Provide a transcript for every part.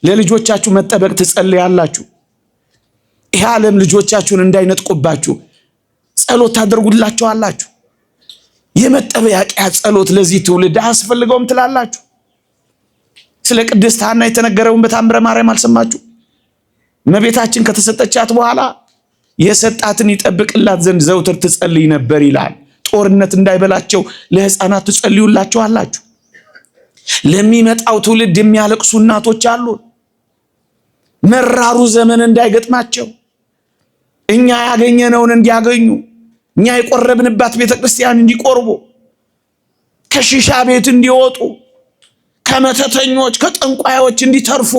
ለልጆቻችሁ መጠበቅ ትጸልያላችሁ። ይህ ዓለም ልጆቻችሁን እንዳይነጥቁባችሁ ጸሎት ታደርጉላችኋላችሁ። የመጠበቂያ ጸሎት ለዚህ ትውልድ አያስፈልገውም ትላላችሁ። ስለ ቅድስት ሐና የተነገረውን በታምረ ማርያም አልሰማችሁ? እመቤታችን ከተሰጠቻት በኋላ የሰጣትን ይጠብቅላት ዘንድ ዘውትር ትጸልይ ነበር ይላል። ጦርነት እንዳይበላቸው ለሕፃናት ትጸልዩላችኋላችሁ። ለሚመጣው ትውልድ የሚያለቅሱ እናቶች አሉ። መራሩ ዘመን እንዳይገጥማቸው እኛ ያገኘነውን እንዲያገኙ፣ እኛ የቆረብንባት ቤተክርስቲያን እንዲቆርቡ፣ ከሺሻ ቤት እንዲወጡ፣ ከመተተኞች ከጠንቋዮች እንዲተርፉ፣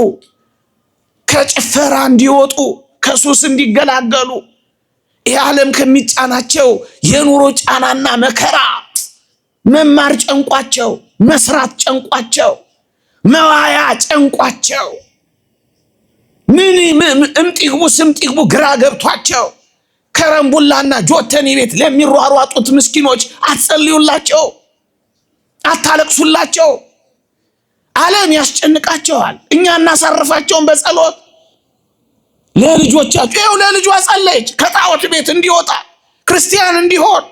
ከጭፈራ እንዲወጡ፣ ከሱስ እንዲገላገሉ፣ ይህ ዓለም ከሚጫናቸው የኑሮ ጫናና መከራ መማር ጨንቋቸው፣ መስራት ጨንቋቸው፣ መዋያ ጨንቋቸው፣ እምጢግቡ ስምጢግቡ ግራ ገብቷቸው ከረምቡላና ጆተኒ ቤት ለሚሯሯጡት ምስኪኖች አትጸልዩላቸው፣ አታለቅሱላቸው። ዓለም ያስጨንቃቸዋል። እኛ እናሳርፋቸውን በጸሎት ለልጆቻቸው። ይኸው ለልጇ ጸለየች፣ ከጣዖት ቤት እንዲወጣ ክርስቲያን እንዲሆን።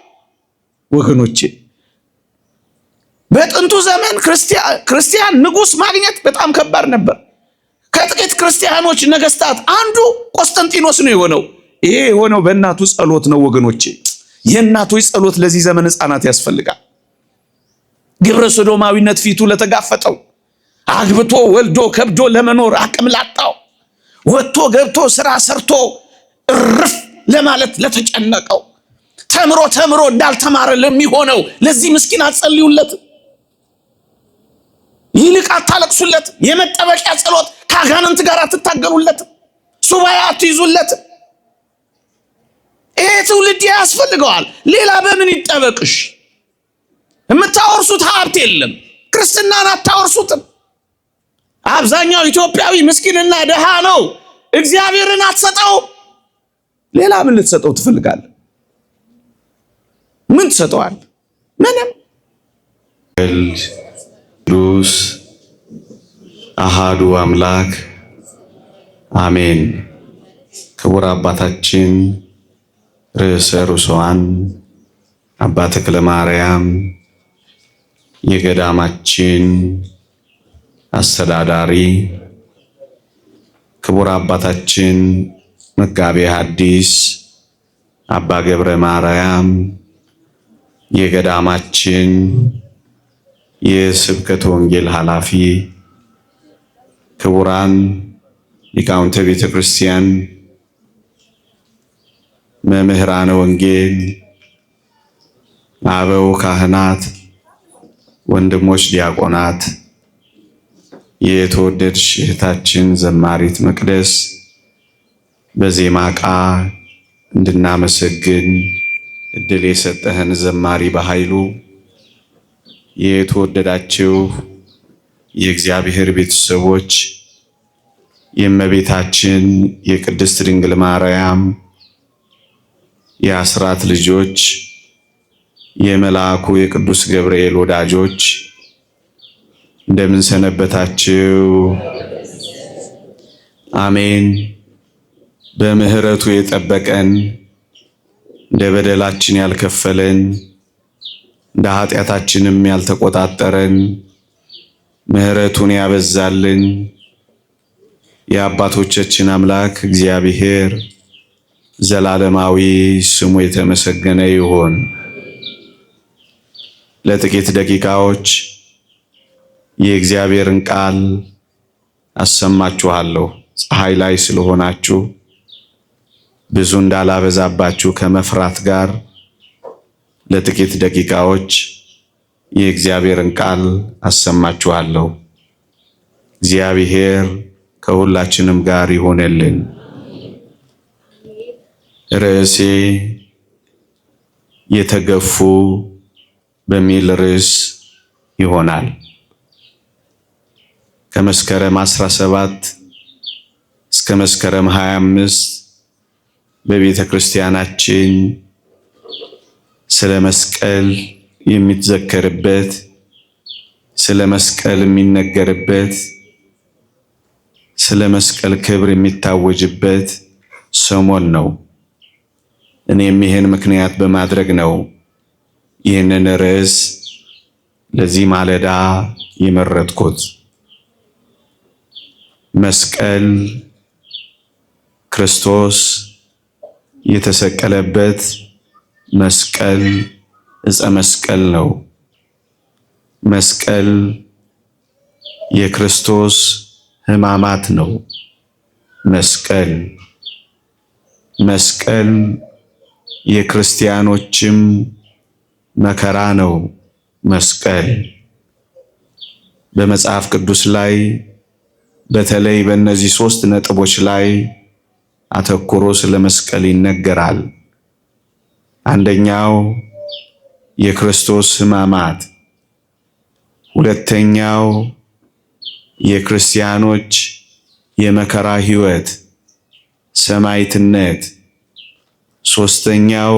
ወገኖቼ በጥንቱ ዘመን ክርስቲያን ንጉሥ ማግኘት በጣም ከባድ ነበር። ከጥቂት ክርስቲያኖች ነገስታት አንዱ ቆስጠንጢኖስ ነው የሆነው። ይሄ የሆነው በእናቱ ጸሎት ነው ወገኖቼ። የእናቶች ጸሎት ለዚህ ዘመን ሕፃናት ያስፈልጋል። ግብረ ሶዶማዊነት ፊቱ ለተጋፈጠው፣ አግብቶ ወልዶ ከብዶ ለመኖር አቅም ላጣው፣ ወጥቶ ገብቶ ስራ ሰርቶ እርፍ ለማለት ለተጨነቀው፣ ተምሮ እንዳልተማረ ለሚሆነው ለዚህ ምስኪን አትጸልዩለት፣ ይልቅ አታለቅሱለት። የመጠበቂያ ጸሎት ከአጋንንት ጋር አትታገሉለት፣ ሱባኤ አትይዙለት። ይሄ ትውልድ ያስፈልገዋል። ሌላ በምን ይጠበቅሽ? የምታወርሱት ሀብት የለም። ክርስትናን አታወርሱትም። አብዛኛው ኢትዮጵያዊ ምስኪንና ደሃ ነው። እግዚአብሔርን አትሰጠውም። ሌላ ምን ልትሰጠው ትፈልጋለህ? ምን ትሰጠዋል? ምንም። ቅዱስ አሃዱ አምላክ አሜን። ክቡር አባታችን ርዕሰ ርዕሳን አባ ተክለ ማርያም የገዳማችን አስተዳዳሪ፣ ክቡር አባታችን መጋቤ ሐዲስ አባ ገብረ ማርያም የገዳማችን የስብከተ ወንጌል ኃላፊ፣ ክቡራን ሊቃውንተ ቤተ ክርስቲያን፣ መምህራነ ወንጌል፣ አበው ካህናት፣ ወንድሞች ዲያቆናት፣ የተወደድሽ እህታችን ዘማሪት መቅደስ በዜማ ዕቃ እንድናመሰግን እድል የሰጠህን ዘማሪ በኃይሉ፣ የተወደዳችሁ የእግዚአብሔር ቤተሰቦች፣ የእመቤታችን የቅድስት ድንግል ማርያም የአስራት ልጆች፣ የመልአኩ የቅዱስ ገብርኤል ወዳጆች እንደምን ሰነበታችሁ? አሜን። በምህረቱ የጠበቀን፣ እንደ በደላችን ያልከፈለን፣ እንደ ኃጢአታችንም ያልተቆጣጠረን፣ ምህረቱን ያበዛልን የአባቶቻችን አምላክ እግዚአብሔር ዘላለማዊ ስሙ የተመሰገነ ይሁን። ለጥቂት ደቂቃዎች የእግዚአብሔርን ቃል አሰማችኋለሁ። ፀሐይ ላይ ስለሆናችሁ ብዙ እንዳላበዛባችሁ ከመፍራት ጋር ለጥቂት ደቂቃዎች የእግዚአብሔርን ቃል አሰማችኋለሁ። እግዚአብሔር ከሁላችንም ጋር ይሆንልን። ርዕሴ የተገፉ በሚል ርዕስ ይሆናል። ከመስከረም 17 እስከ መስከረም 25 በቤተ ክርስቲያናችን ስለ መስቀል የሚዘከርበት፣ ስለ መስቀል የሚነገርበት፣ ስለ መስቀል ክብር የሚታወጅበት ሰሞን ነው። እኔም ይህን ምክንያት በማድረግ ነው ይህንን ርዕስ ለዚህ ማለዳ የመረጥኩት። መስቀል ክርስቶስ የተሰቀለበት መስቀል ዕፀ መስቀል ነው። መስቀል የክርስቶስ ሕማማት ነው። መስቀል የክርስቲያኖችም መከራ ነው። መስቀል በመጽሐፍ ቅዱስ ላይ በተለይ በእነዚህ 3 ነጥቦች ላይ አተኩሮ ስለ መስቀል ይነገራል። አንደኛው የክርስቶስ ሕማማት፣ ሁለተኛው የክርስቲያኖች የመከራ ሕይወት ሰማዕትነት፣ ሶስተኛው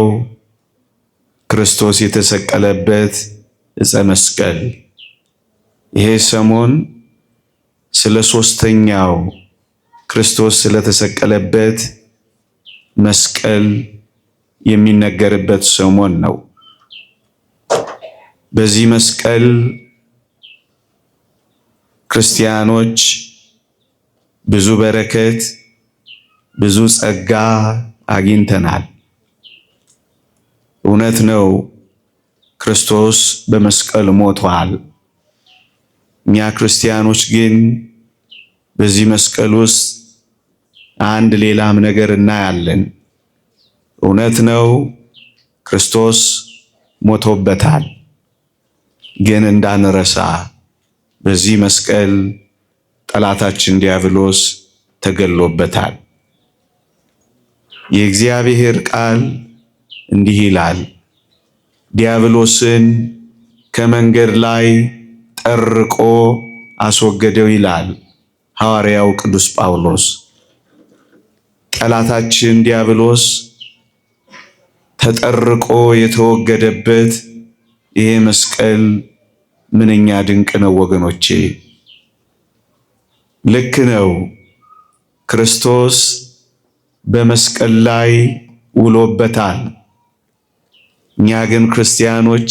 ክርስቶስ የተሰቀለበት ዕፀ መስቀል። ይሄ ሰሞን ስለ ሶስተኛው ክርስቶስ ስለተሰቀለበት መስቀል የሚነገርበት ሰሞን ነው። በዚህ መስቀል ክርስቲያኖች ብዙ በረከት፣ ብዙ ጸጋ አግኝተናል። እውነት ነው፣ ክርስቶስ በመስቀል ሞቷል። እኛ ክርስቲያኖች ግን በዚህ መስቀል ውስጥ አንድ ሌላም ነገር እናያለን። እውነት ነው፣ ክርስቶስ ሞቶበታል። ግን እንዳንረሳ በዚህ መስቀል ጠላታችን ዲያብሎስ ተገሎበታል። የእግዚአብሔር ቃል እንዲህ ይላል፣ ዲያብሎስን ከመንገድ ላይ ጠርቆ አስወገደው ይላል ሐዋርያው ቅዱስ ጳውሎስ። ጠላታችን ዲያብሎስ ተጠርቆ የተወገደበት ይሄ መስቀል ምንኛ ድንቅ ነው ወገኖቼ። ልክ ነው፣ ክርስቶስ በመስቀል ላይ ውሎበታል። እኛ ግን ክርስቲያኖች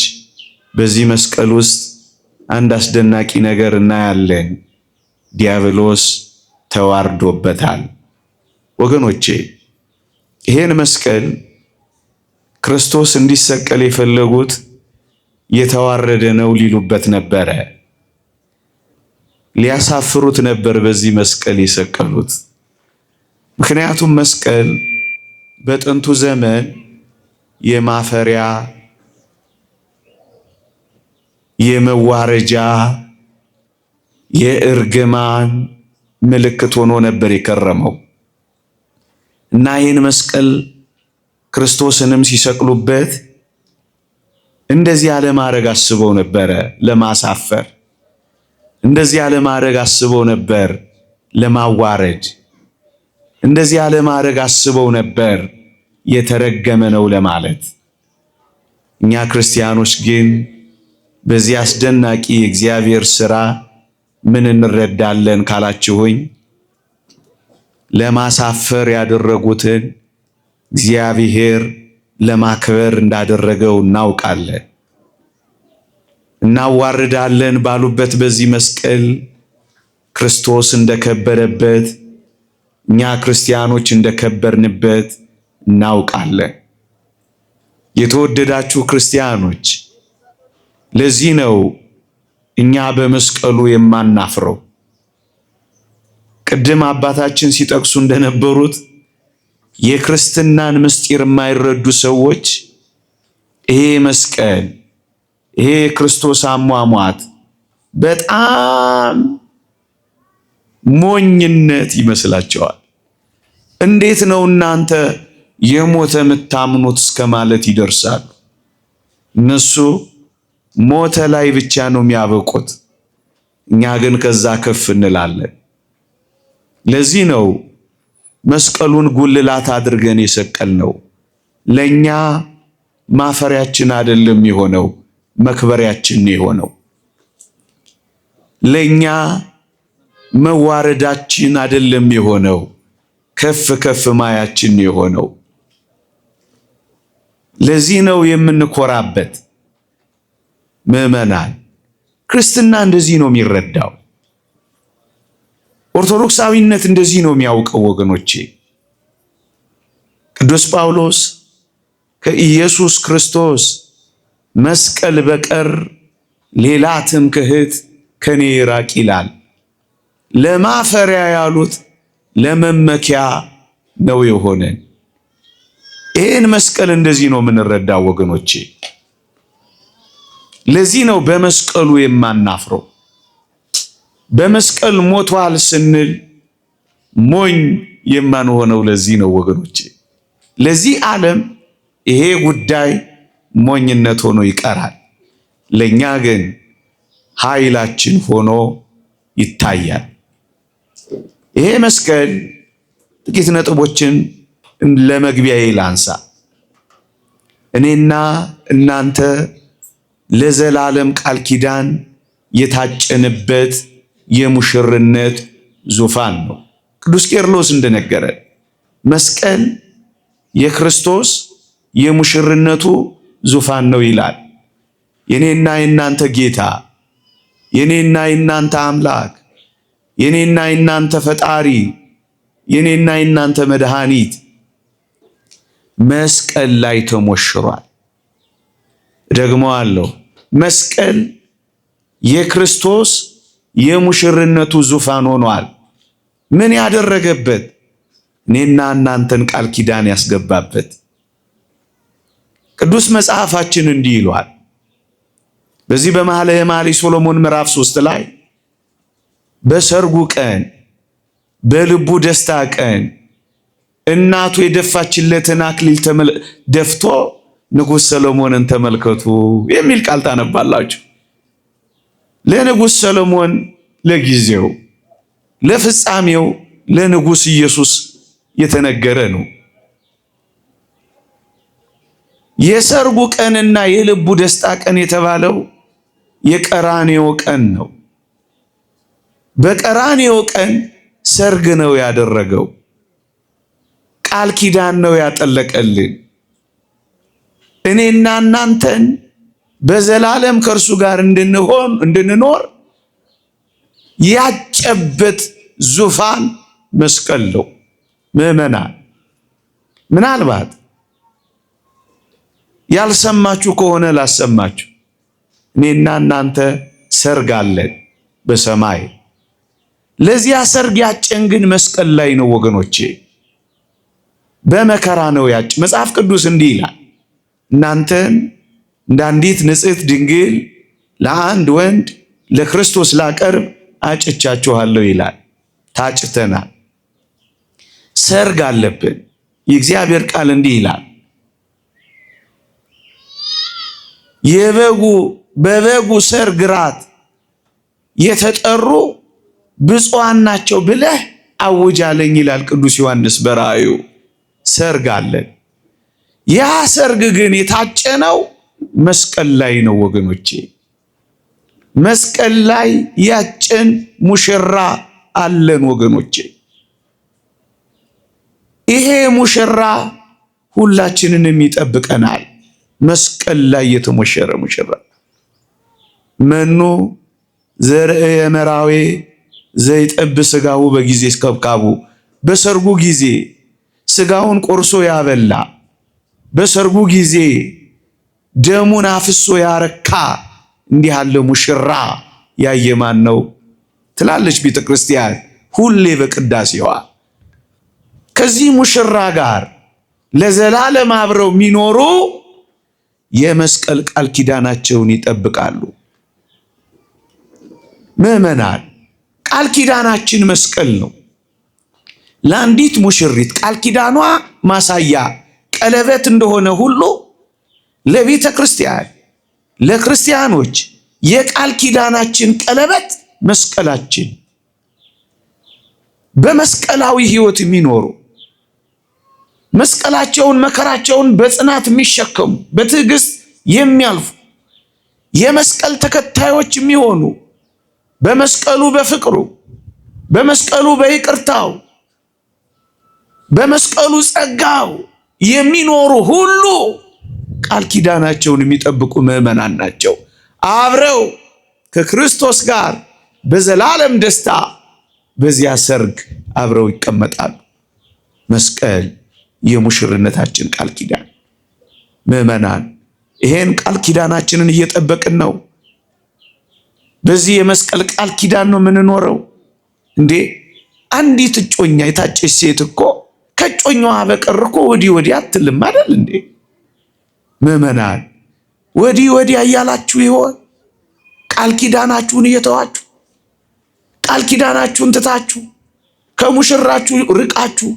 በዚህ መስቀል ውስጥ አንድ አስደናቂ ነገር እናያለን። ዲያብሎስ ተዋርዶበታል። ወገኖቼ ይሄን መስቀል ክርስቶስ እንዲሰቀል የፈለጉት የተዋረደ ነው ሊሉበት ነበረ። ሊያሳፍሩት ነበር በዚህ መስቀል የሰቀሉት። ምክንያቱም መስቀል በጥንቱ ዘመን የማፈሪያ፣ የመዋረጃ፣ የእርግማን ምልክት ሆኖ ነበር የከረመው እና ይህን መስቀል ክርስቶስንም ሲሰቅሉበት እንደዚህ ያለማድረግ አስበው ነበረ ለማሳፈር፣ እንደዚህ ያለማድረግ አስበው ነበር ለማዋረድ፣ እንደዚህ ያለማድረግ አስበው ነበር የተረገመ ነው ለማለት። እኛ ክርስቲያኖች ግን በዚህ አስደናቂ የእግዚአብሔር ሥራ ምን እንረዳለን ካላችሁኝ፣ ለማሳፈር ያደረጉትን እግዚአብሔር ለማክበር እንዳደረገው እናውቃለን። እናዋርዳለን ባሉበት በዚህ መስቀል ክርስቶስ እንደከበረበት፣ እኛ ክርስቲያኖች እንደከበርንበት እናውቃለን። የተወደዳችሁ ክርስቲያኖች፣ ለዚህ ነው እኛ በመስቀሉ የማናፍረው። ቅድም አባታችን ሲጠቅሱ እንደነበሩት የክርስትናን ምስጢር የማይረዱ ሰዎች ይሄ መስቀል፣ ይሄ ክርስቶስ አሟሟት በጣም ሞኝነት ይመስላቸዋል። እንዴት ነው እናንተ የሞተ የምታምኑት እስከ ማለት ይደርሳሉ። እነሱ ሞተ ላይ ብቻ ነው የሚያበቁት፣ እኛ ግን ከዛ ከፍ እንላለን። ለዚህ ነው መስቀሉን ጉልላት አድርገን የሰቀልነው። ለኛ ማፈሪያችን አይደለም የሆነው፣ መክበሪያችን ነው የሆነው። ለኛ መዋረዳችን አይደለም የሆነው፣ ከፍ ከፍ ማያችን የሆነው። ለዚህ ነው የምንኮራበት። ምዕመናን ክርስትና እንደዚህ ነው የሚረዳው። ኦርቶዶክሳዊነት እንደዚህ ነው የሚያውቀው ወገኖቼ። ቅዱስ ጳውሎስ ከኢየሱስ ክርስቶስ መስቀል በቀር ሌላ ትምክህት ከኔ ይራቅ ይላል። ለማፈሪያ ያሉት ለመመኪያ ነው የሆነን። ይህን መስቀል እንደዚህ ነው የምንረዳው ወገኖቼ። ለዚህ ነው በመስቀሉ የማናፍረው። በመስቀል ሞቷል ስንል ሞኝ የማንሆነው ለዚህ ነው ወገኖቼ። ለዚህ ዓለም ይሄ ጉዳይ ሞኝነት ሆኖ ይቀራል። ለኛ ግን ኃይላችን ሆኖ ይታያል። ይሄ መስቀል ጥቂት ነጥቦችን ለመግቢያዬ ላንሳ። እኔና እናንተ ለዘላለም ቃል ኪዳን የታጨንበት የሙሽርነት ዙፋን ነው። ቅዱስ ቄርሎስ እንደነገረ መስቀል የክርስቶስ የሙሽርነቱ ዙፋን ነው ይላል። የኔና የናንተ ጌታ፣ የኔና የናንተ አምላክ፣ የኔና የናንተ ፈጣሪ፣ የኔና የናንተ መድኃኒት መስቀል ላይ ተሞሽሯል። ደግሞ አለው መስቀል የክርስቶስ የሙሽርነቱ ዙፋን ሆኗል። ምን ያደረገበት? እኔና እናንተን ቃል ኪዳን ያስገባበት። ቅዱስ መጽሐፋችን እንዲህ ይሏል። በዚህ በመኃልየ መኃልይ ሰሎሞን ምዕራፍ 3 ላይ በሰርጉ ቀን በልቡ ደስታ ቀን እናቱ የደፋችለትን አክሊል ደፍቶ ንጉሥ ሰሎሞንን ተመልከቱ የሚል ቃል ታነባላችሁ። ለንጉሥ ሰሎሞን ለጊዜው፣ ለፍጻሜው ለንጉሥ ኢየሱስ የተነገረ ነው። የሰርጉ ቀንና የልቡ ደስታ ቀን የተባለው የቀራንዮ ቀን ነው። በቀራንዮ ቀን ሰርግ ነው ያደረገው። ቃል ኪዳን ነው ያጠለቀልን። እኔና እናንተን በዘላለም ከእርሱ ጋር እንድንኖር ያጨበት ዙፋን መስቀል ነው። ምዕመናን ምናልባት ያልሰማችሁ ከሆነ ላሰማችሁ። እኔና እናንተ ሰርግ አለን በሰማይ። ለዚያ ሰርግ ያጨን ግን መስቀል ላይ ነው ወገኖቼ። በመከራ ነው ያጭ። መጽሐፍ ቅዱስ እንዲህ ይላል፣ እናንተን እንደ አንዲት ንጽሕት ድንግል ለአንድ ወንድ ለክርስቶስ ላቀርብ አጭቻችኋለሁ ይላል። ታጭተናል። ሰርግ አለብን። የእግዚአብሔር ቃል እንዲህ ይላል፣ በበጉ ሰርግ ራት የተጠሩ ብፁዓን ናቸው ብለህ አውጃለኝ ይላል ቅዱስ ዮሐንስ በራእዩ። ሰርግ አለን። ያ ሰርግ ግን የታጨነው መስቀል ላይ ነው ወገኖቼ። መስቀል ላይ ያጨን ሙሽራ አለን ወገኖቼ። ይሄ ሙሽራ ሁላችንንም ይጠብቀናል። መስቀል ላይ የተሞሸረ ሙሽራ መኑ ዘርእየ መራዌ ዘይጠብ ሥጋሁ በጊዜ እስከብካቡ። በሰርጉ ጊዜ ሥጋውን ቆርሶ ያበላ፣ በሰርጉ ጊዜ ደሙን አፍሶ ያረካ እንዲህ ያለ ሙሽራ ያየ ማን ነው ትላለች ቤተ ክርስቲያን ሁሌ በቅዳሴዋ። ከዚህ ሙሽራ ጋር ለዘላለም አብረው የሚኖሩ የመስቀል ቃል ኪዳናቸውን ይጠብቃሉ። ምዕመናን ቃል ኪዳናችን መስቀል ነው። ለአንዲት ሙሽሪት ቃል ኪዳኗ ማሳያ ቀለበት እንደሆነ ሁሉ ለቤተ ክርስቲያን ለክርስቲያኖች የቃል ኪዳናችን ቀለበት መስቀላችን። በመስቀላዊ ሕይወት የሚኖሩ መስቀላቸውን መከራቸውን በጽናት የሚሸከሙ በትዕግስት የሚያልፉ የመስቀል ተከታዮች የሚሆኑ በመስቀሉ በፍቅሩ በመስቀሉ በይቅርታው በመስቀሉ ጸጋው የሚኖሩ ሁሉ ቃል ኪዳናቸውን የሚጠብቁ ምዕመናን ናቸው። አብረው ከክርስቶስ ጋር በዘላለም ደስታ በዚያ ሰርግ አብረው ይቀመጣሉ። መስቀል የሙሽርነታችን ቃል ኪዳን። ምዕመናን ይሄን ቃል ኪዳናችንን እየጠበቅን ነው። በዚህ የመስቀል ቃል ኪዳን ነው የምንኖረው። እንዴ አንዲት እጮኛ የታጨች ሴት እኮ ከጮኛዋ በቀር እኮ ወዲህ ወዲህ አትልም አይደል እንዴ? ምዕመናን ወዲህ ወዲህ እያላችሁ ይሆን? ቃል ኪዳናችሁን እየተዋችሁ ቃል ኪዳናችሁን ትታችሁ ከሙሽራችሁ ርቃችሁ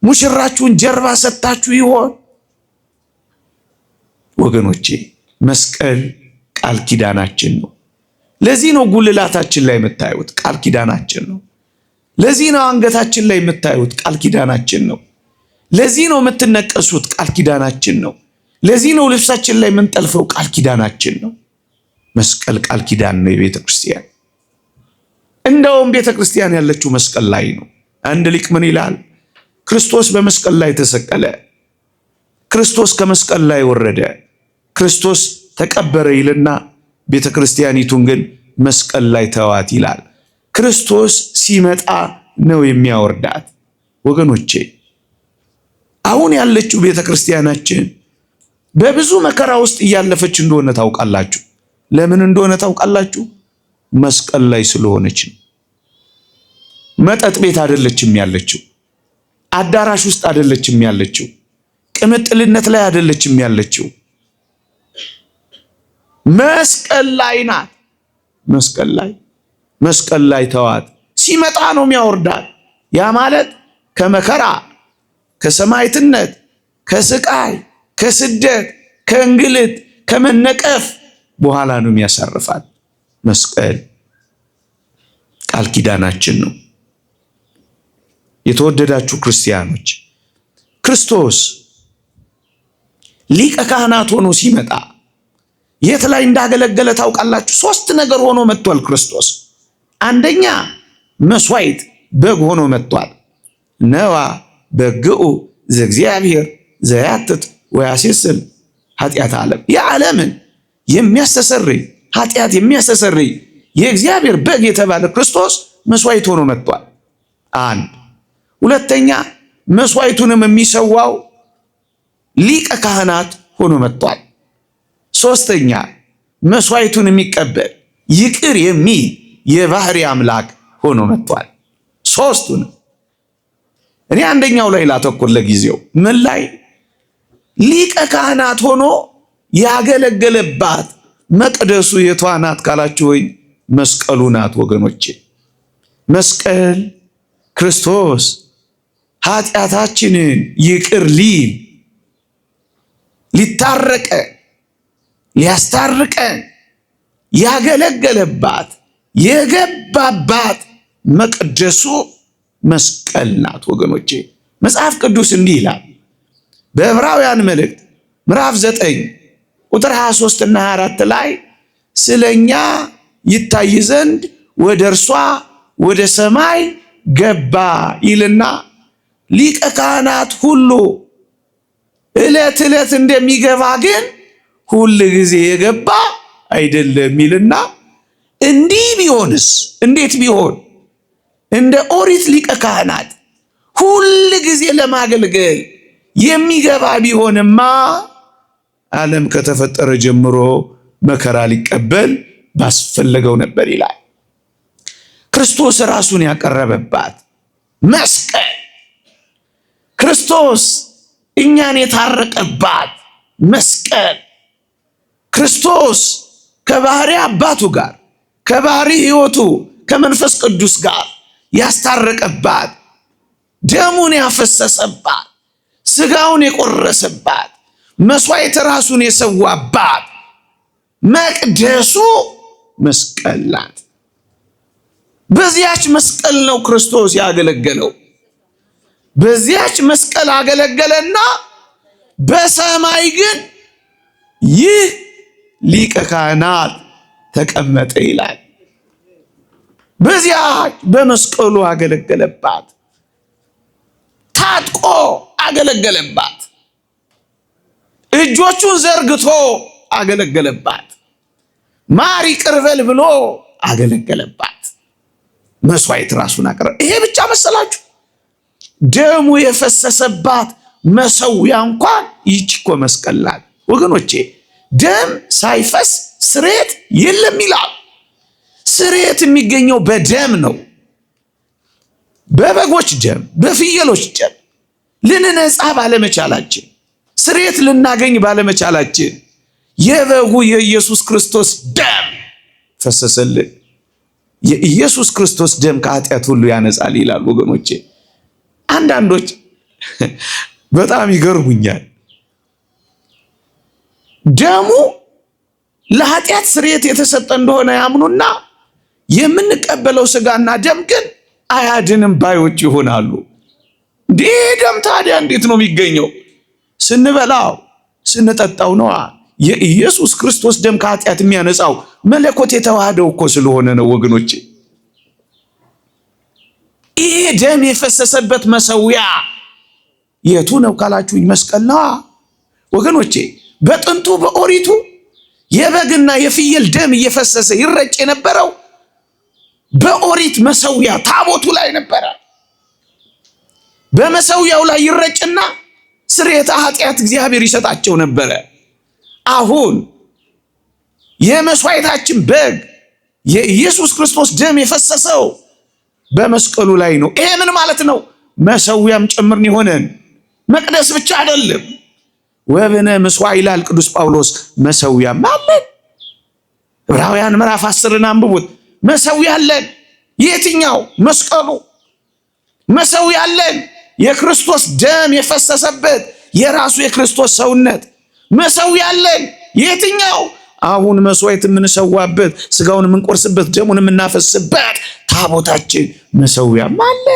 ሙሽራችሁን ጀርባ ሰጥታችሁ ይሆን? ወገኖቼ መስቀል ቃል ኪዳናችን ነው። ለዚህ ነው ጉልላታችን ላይ የምታዩት ቃል ኪዳናችን ነው። ለዚህ ነው አንገታችን ላይ የምታዩት ቃል ኪዳናችን ነው። ለዚህ ነው የምትነቀሱት ቃል ኪዳናችን ነው። ለዚህ ነው ልብሳችን ላይ የምንጠልፈው ቃል ኪዳናችን ነው። መስቀል ቃል ኪዳን ነው የቤተ ክርስቲያን። እንደውም ቤተ ክርስቲያን ያለችው መስቀል ላይ ነው። አንድ ሊቅ ምን ይላል? ክርስቶስ በመስቀል ላይ ተሰቀለ፣ ክርስቶስ ከመስቀል ላይ ወረደ፣ ክርስቶስ ተቀበረ ይልና ቤተ ክርስቲያኒቱን ግን መስቀል ላይ ተዋት ይላል። ክርስቶስ ሲመጣ ነው የሚያወርዳት። ወገኖቼ አሁን ያለችው ቤተ ክርስቲያናችን በብዙ መከራ ውስጥ እያለፈች እንደሆነ ታውቃላችሁ። ለምን እንደሆነ ታውቃላችሁ? መስቀል ላይ ስለሆነች ነው። መጠጥ ቤት አይደለችም ያለችው፣ አዳራሽ ውስጥ አይደለችም ያለችው፣ ቅምጥልነት ላይ አይደለችም ያለችው፣ መስቀል ላይ ናት። መስቀል ላይ ተዋት። ሲመጣ ነው የሚያወርዳት። ያ ማለት ከመከራ ከሰማዕትነት ከስቃይ ከስደት ከእንግልት ከመነቀፍ በኋላ ነው የሚያሳርፋት። መስቀል ቃል ኪዳናችን ነው። የተወደዳችሁ ክርስቲያኖች ክርስቶስ ሊቀ ካህናት ሆኖ ሲመጣ የት ላይ እንዳገለገለ ታውቃላችሁ? 3 ነገር ሆኖ መጥቷል ክርስቶስ። አንደኛ መስዋዕት በግ ሆኖ መጥቷል። ነዋ በግኡ ዘእግዚአብሔር ዘያትት ወያሴስል ኃጢአት ዓለም። የዓለምን የሚያስተሰርይ ኃጢአት የሚያስተሰርይ የእግዚአብሔር በግ የተባለ ክርስቶስ መስዋዕት ሆኖ መጥቷል። አንድ ሁለተኛ መስዋዕቱንም የሚሰዋው ሊቀ ካህናት ሆኖ መጥቷል። ሶስተኛ መስዋዕቱን የሚቀበል ይቅር የሚል የባህሪ አምላክ ሆኖ መጥቷል። ሶስቱን እኔ አንደኛው ላይ ላተኩር ለጊዜው። ምን ላይ? ሊቀ ካህናት ሆኖ ያገለገለባት መቅደሱ የቷ ናት ካላችሁ ወይ መስቀሉ ናት ወገኖቼ። መስቀል ክርስቶስ ኃጢአታችንን ይቅር ሊል ሊታረቀን ሊያስታርቀን ያገለገለባት የገባባት መቅደሱ መስቀል ናት ወገኖቼ። መጽሐፍ ቅዱስ እንዲህ ይላል በዕብራውያን መልእክት ምዕራፍ 9 ቁጥር 23 እና 24 ላይ ስለኛ ይታይ ዘንድ ወደ እርሷ ወደ ሰማይ ገባ ይልና ሊቀ ካህናት ሁሉ ዕለት ዕለት እንደሚገባ ግን ሁል ጊዜ የገባ አይደለም ይልና እንዲህ ቢሆንስ እንዴት ቢሆን እንደ ኦሪት ሊቀ ካህናት ሁል ጊዜ ለማገልገል የሚገባ ቢሆንማ ዓለም ከተፈጠረ ጀምሮ መከራ ሊቀበል ባስፈለገው ነበር ይላል። ክርስቶስ ራሱን ያቀረበባት መስቀል፣ ክርስቶስ እኛን የታረቀባት መስቀል፣ ክርስቶስ ከባህሪ አባቱ ጋር ከባህሪ ሕይወቱ ከመንፈስ ቅዱስ ጋር ያስታረቀባት፣ ደሙን ያፈሰሰባት፣ ስጋውን የቆረሰባት፣ መስዋዕት ራሱን የሰዋባት መቅደሱ መስቀል ናት። በዚያች መስቀል ነው ክርስቶስ ያገለገለው። በዚያች መስቀል አገለገለና በሰማይ ግን ይህ ሊቀ ካህናት ተቀመጠ ይላል። በዚያ በመስቀሉ አገለገለባት። ታጥቆ አገለገለባት። እጆቹን ዘርግቶ አገለገለባት። ማር ይቅር በል ብሎ አገለገለባት። መስዋዕት ራሱን አቀረበ። ይሄ ብቻ መሰላችሁ? ደሙ የፈሰሰባት መሰዊያ እንኳን ይህች እኮ መስቀል ናት ወገኖቼ። ደም ሳይፈስ ስርየት የለም ይላል። ስርየት የሚገኘው በደም ነው። በበጎች ደም፣ በፍየሎች ደም ልንነጻ ባለመቻላችን፣ ስርየት ልናገኝ ባለመቻላችን የበጉ የኢየሱስ ክርስቶስ ደም ፈሰሰልን። የኢየሱስ ክርስቶስ ደም ከኃጢአት ሁሉ ያነጻል ይላል ወገኖቼ። አንዳንዶች በጣም ይገርሙኛል። ደሙ ለኃጢአት ስርየት የተሰጠ እንደሆነ ያምኑና የምንቀበለው ስጋና ደም ግን አያድንም ባዮች ይሆናሉ። ይህ ደም ታዲያ እንዴት ነው የሚገኘው? ስንበላው ስንጠጣው ነዋ። የኢየሱስ ክርስቶስ ደም ከኃጢአት የሚያነጻው መለኮት የተዋህደው እኮ ስለሆነ ነው ወገኖቼ። ይህ ደም የፈሰሰበት መሰዊያ የቱ ነው ካላችሁኝ፣ መስቀል ነዋ ወገኖቼ። በጥንቱ በኦሪቱ የበግና የፍየል ደም እየፈሰሰ ይረጭ የነበረው በኦሪት መሰዊያ ታቦቱ ላይ ነበረ። በመሰዊያው ላይ ይረጭና ስርየተ ኃጢአት እግዚአብሔር ይሰጣቸው ነበረ። አሁን የመስዋዕታችን በግ የኢየሱስ ክርስቶስ ደም የፈሰሰው በመስቀሉ ላይ ነው። ይሄ ምን ማለት ነው? መሰዊያም ጭምርን ይሆነን፣ መቅደስ ብቻ አይደለም። ወብነ ምስዋዕ ይላል ቅዱስ ጳውሎስ። መሰዊያም አለን። ዕብራውያን ምዕራፍ 10ን አንብቡት። መሰዊያ አለን። የትኛው? መስቀሉ። መሰዊያ አለን። የክርስቶስ ደም የፈሰሰበት የራሱ የክርስቶስ ሰውነት መሰዊያ አለን። የትኛው? አሁን መስዋዕት የምንሰዋበት፣ ስጋውን የምንቆርስበት፣ ደሙን የምናፈስበት ታቦታችን መሰዊያም አለ።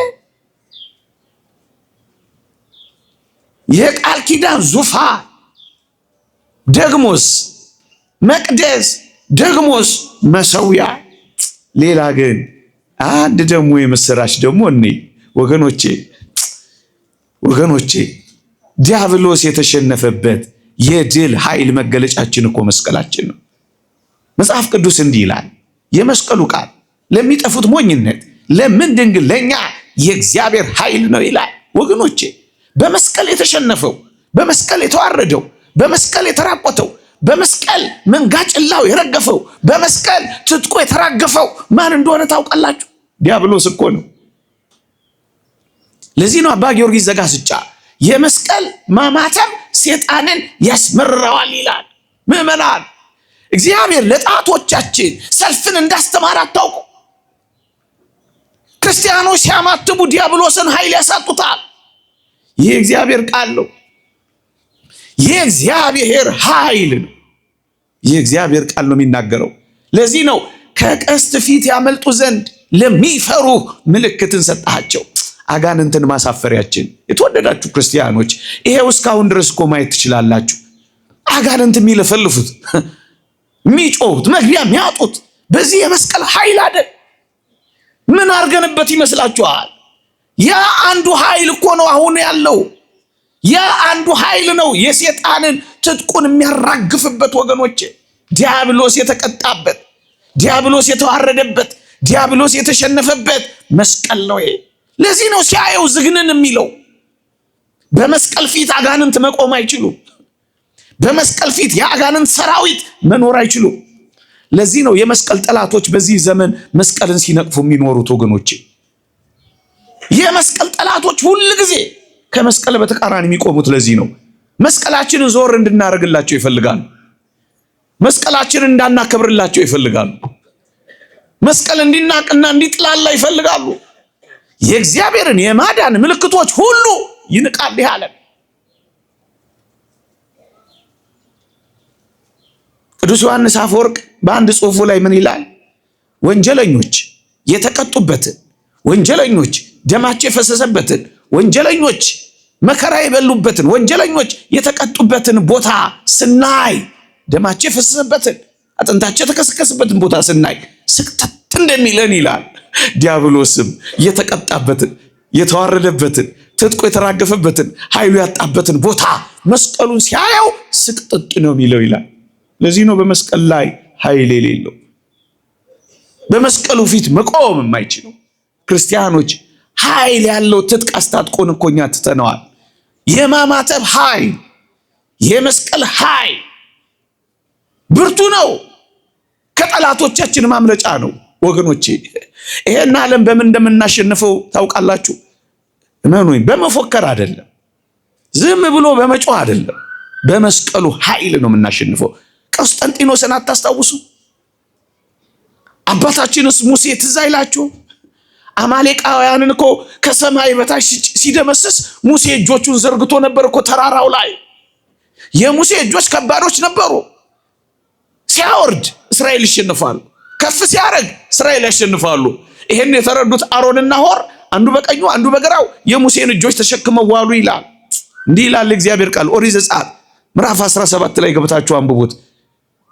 የቃል ኪዳን ዙፋን፣ ደግሞስ መቅደስ፣ ደግሞስ መሰዊያ። ሌላ ግን አንድ ደግሞ የምስራች ደግሞ እኔ ወገኖቼ ዲያብሎስ የተሸነፈበት የድል ኃይል መገለጫችን እኮ መስቀላችን ነው። መጽሐፍ ቅዱስ እንዲህ ይላል፣ የመስቀሉ ቃል ለሚጠፉት ሞኝነት፣ ለምንድን ግን ለእኛ የእግዚአብሔር ኃይል ነው ይላል። ወገኖቼ በመስቀል የተሸነፈው፣ በመስቀል የተዋረደው፣ በመስቀል የተራቆተው፣ በመስቀል መንጋጭላው የረገፈው፣ በመስቀል ትጥቁ የተራገፈው ማን እንደሆነ ታውቃላችሁ? ዲያብሎስ እኮ ነው። ለዚህ ነው አባ ጊዮርጊስ ዘጋስጫ የመስቀል ማማተም ሰይጣንን ያስመርረዋል ይላል። ምዕመናን እግዚአብሔር ለጣቶቻችን ሰልፍን እንዳስተማረ አታውቁ? ክርስቲያኖች ሲያማትቡ ዲያብሎስን ኃይል ያሳጡታል። ይህ እግዚአብሔር ቃል ነው። የእግዚአብሔር ኃይል ነው። የእግዚአብሔር ቃል ነው የሚናገረው። ለዚህ ነው ከቀስት ፊት ያመልጡ ዘንድ ለሚፈሩ ምልክትን ሰጣቸው። አጋንንትን ማሳፈሪያችን። የተወደዳችሁ ክርስቲያኖች ይሄው እስካሁን ድረስ እኮ ማየት ትችላላችሁ። አጋንንት የሚለፈልፉት የሚጮሁት መግቢያ የሚያጡት በዚህ የመስቀል ኃይል አይደል? ምን አድርገንበት ይመስላችኋል? ያ አንዱ ኃይል እኮ ነው አሁን ያለው። ያ አንዱ ኃይል ነው የሰይጣንን ትጥቁን የሚያራግፍበት ወገኖቼ። ዲያብሎስ የተቀጣበት፣ ዲያብሎስ የተዋረደበት፣ ዲያብሎስ የተሸነፈበት መስቀል ነው ይሄ። ለዚህ ነው ሲያየው ዝግንን የሚለው። በመስቀል ፊት አጋንንት መቆም አይችሉም። በመስቀል ፊት የአጋንንት ሰራዊት መኖር አይችሉም። ለዚህ ነው የመስቀል ጠላቶች በዚህ ዘመን መስቀልን ሲነቅፉ የሚኖሩት ወገኖቼ። የመስቀል ጠላቶች ሁል ጊዜ ከመስቀል በተቃራኒ የሚቆሙት ለዚህ ነው። መስቀላችንን ዞር እንድናደርግላቸው ይፈልጋሉ። መስቀላችንን እንዳናከብርላቸው ይፈልጋሉ። መስቀል እንዲናቅና እንዲጥላላ ይፈልጋሉ። የእግዚአብሔርን የማዳን ምልክቶች ሁሉ ይንቃል ይህ ዓለም። ቅዱስ ዮሐንስ አፈወርቅ በአንድ ጽሑፉ ላይ ምን ይላል? ወንጀለኞች የተቀጡበትን፣ ወንጀለኞች ደማቸው የፈሰሰበትን፣ ወንጀለኞች መከራ የበሉበትን፣ ወንጀለኞች የተቀጡበትን ቦታ ስናይ፣ ደማቸው የፈሰሰበትን፣ አጥንታቸው የተከሰከሰበትን ቦታ ስናይ ስቅጥጥ እንደሚለን ይላል። ዲያብሎስም የተቀጣበትን የተዋረደበትን ትጥቁ የተራገፈበትን ኃይሉ ያጣበትን ቦታ መስቀሉን ሲያየው ስቅጥጥ ነው የሚለው ይላል። ለዚህ ነው በመስቀል ላይ ኃይል የሌለው በመስቀሉ ፊት መቆም የማይችለው። ክርስቲያኖች ኃይል ያለው ትጥቅ አስታጥቆን እኮ እኛ ትተነዋል። የማማተብ ኃይል፣ የመስቀል ኃይል ብርቱ ነው። ከጠላቶቻችን ማምለጫ ነው ወገኖቼ። ይሄን ዓለም በምን እንደምናሸንፈው ታውቃላችሁ? እመኑኝ፣ በመፎከር አይደለም፣ ዝም ብሎ በመጮህ አይደለም፣ በመስቀሉ ኃይል ነው የምናሸንፈው። ቆስጠንጢኖስን አታስታውሱ? አባታችንስ ሙሴ ትዝ አይላችሁ? አማሌቃውያንን እኮ ከሰማይ በታች ሲደመስስ ሙሴ እጆቹን ዘርግቶ ነበር እኮ ተራራው ላይ። የሙሴ እጆች ከባዶች ነበሩ። ሲያወርድ እስራኤል ይሸንፋሉ፣ ከፍ ሲያደርግ እስራኤል ያሸንፋሉ። ይሄን የተረዱት አሮንና ሆር አንዱ በቀኙ አንዱ በግራው የሙሴን እጆች ተሸክመው ዋሉ ይላል። እንዲህ ይላል እግዚአብሔር ቃል ኦሪት ዘጸአት ምዕራፍ 17 ላይ ገብታችሁ አንብቡት።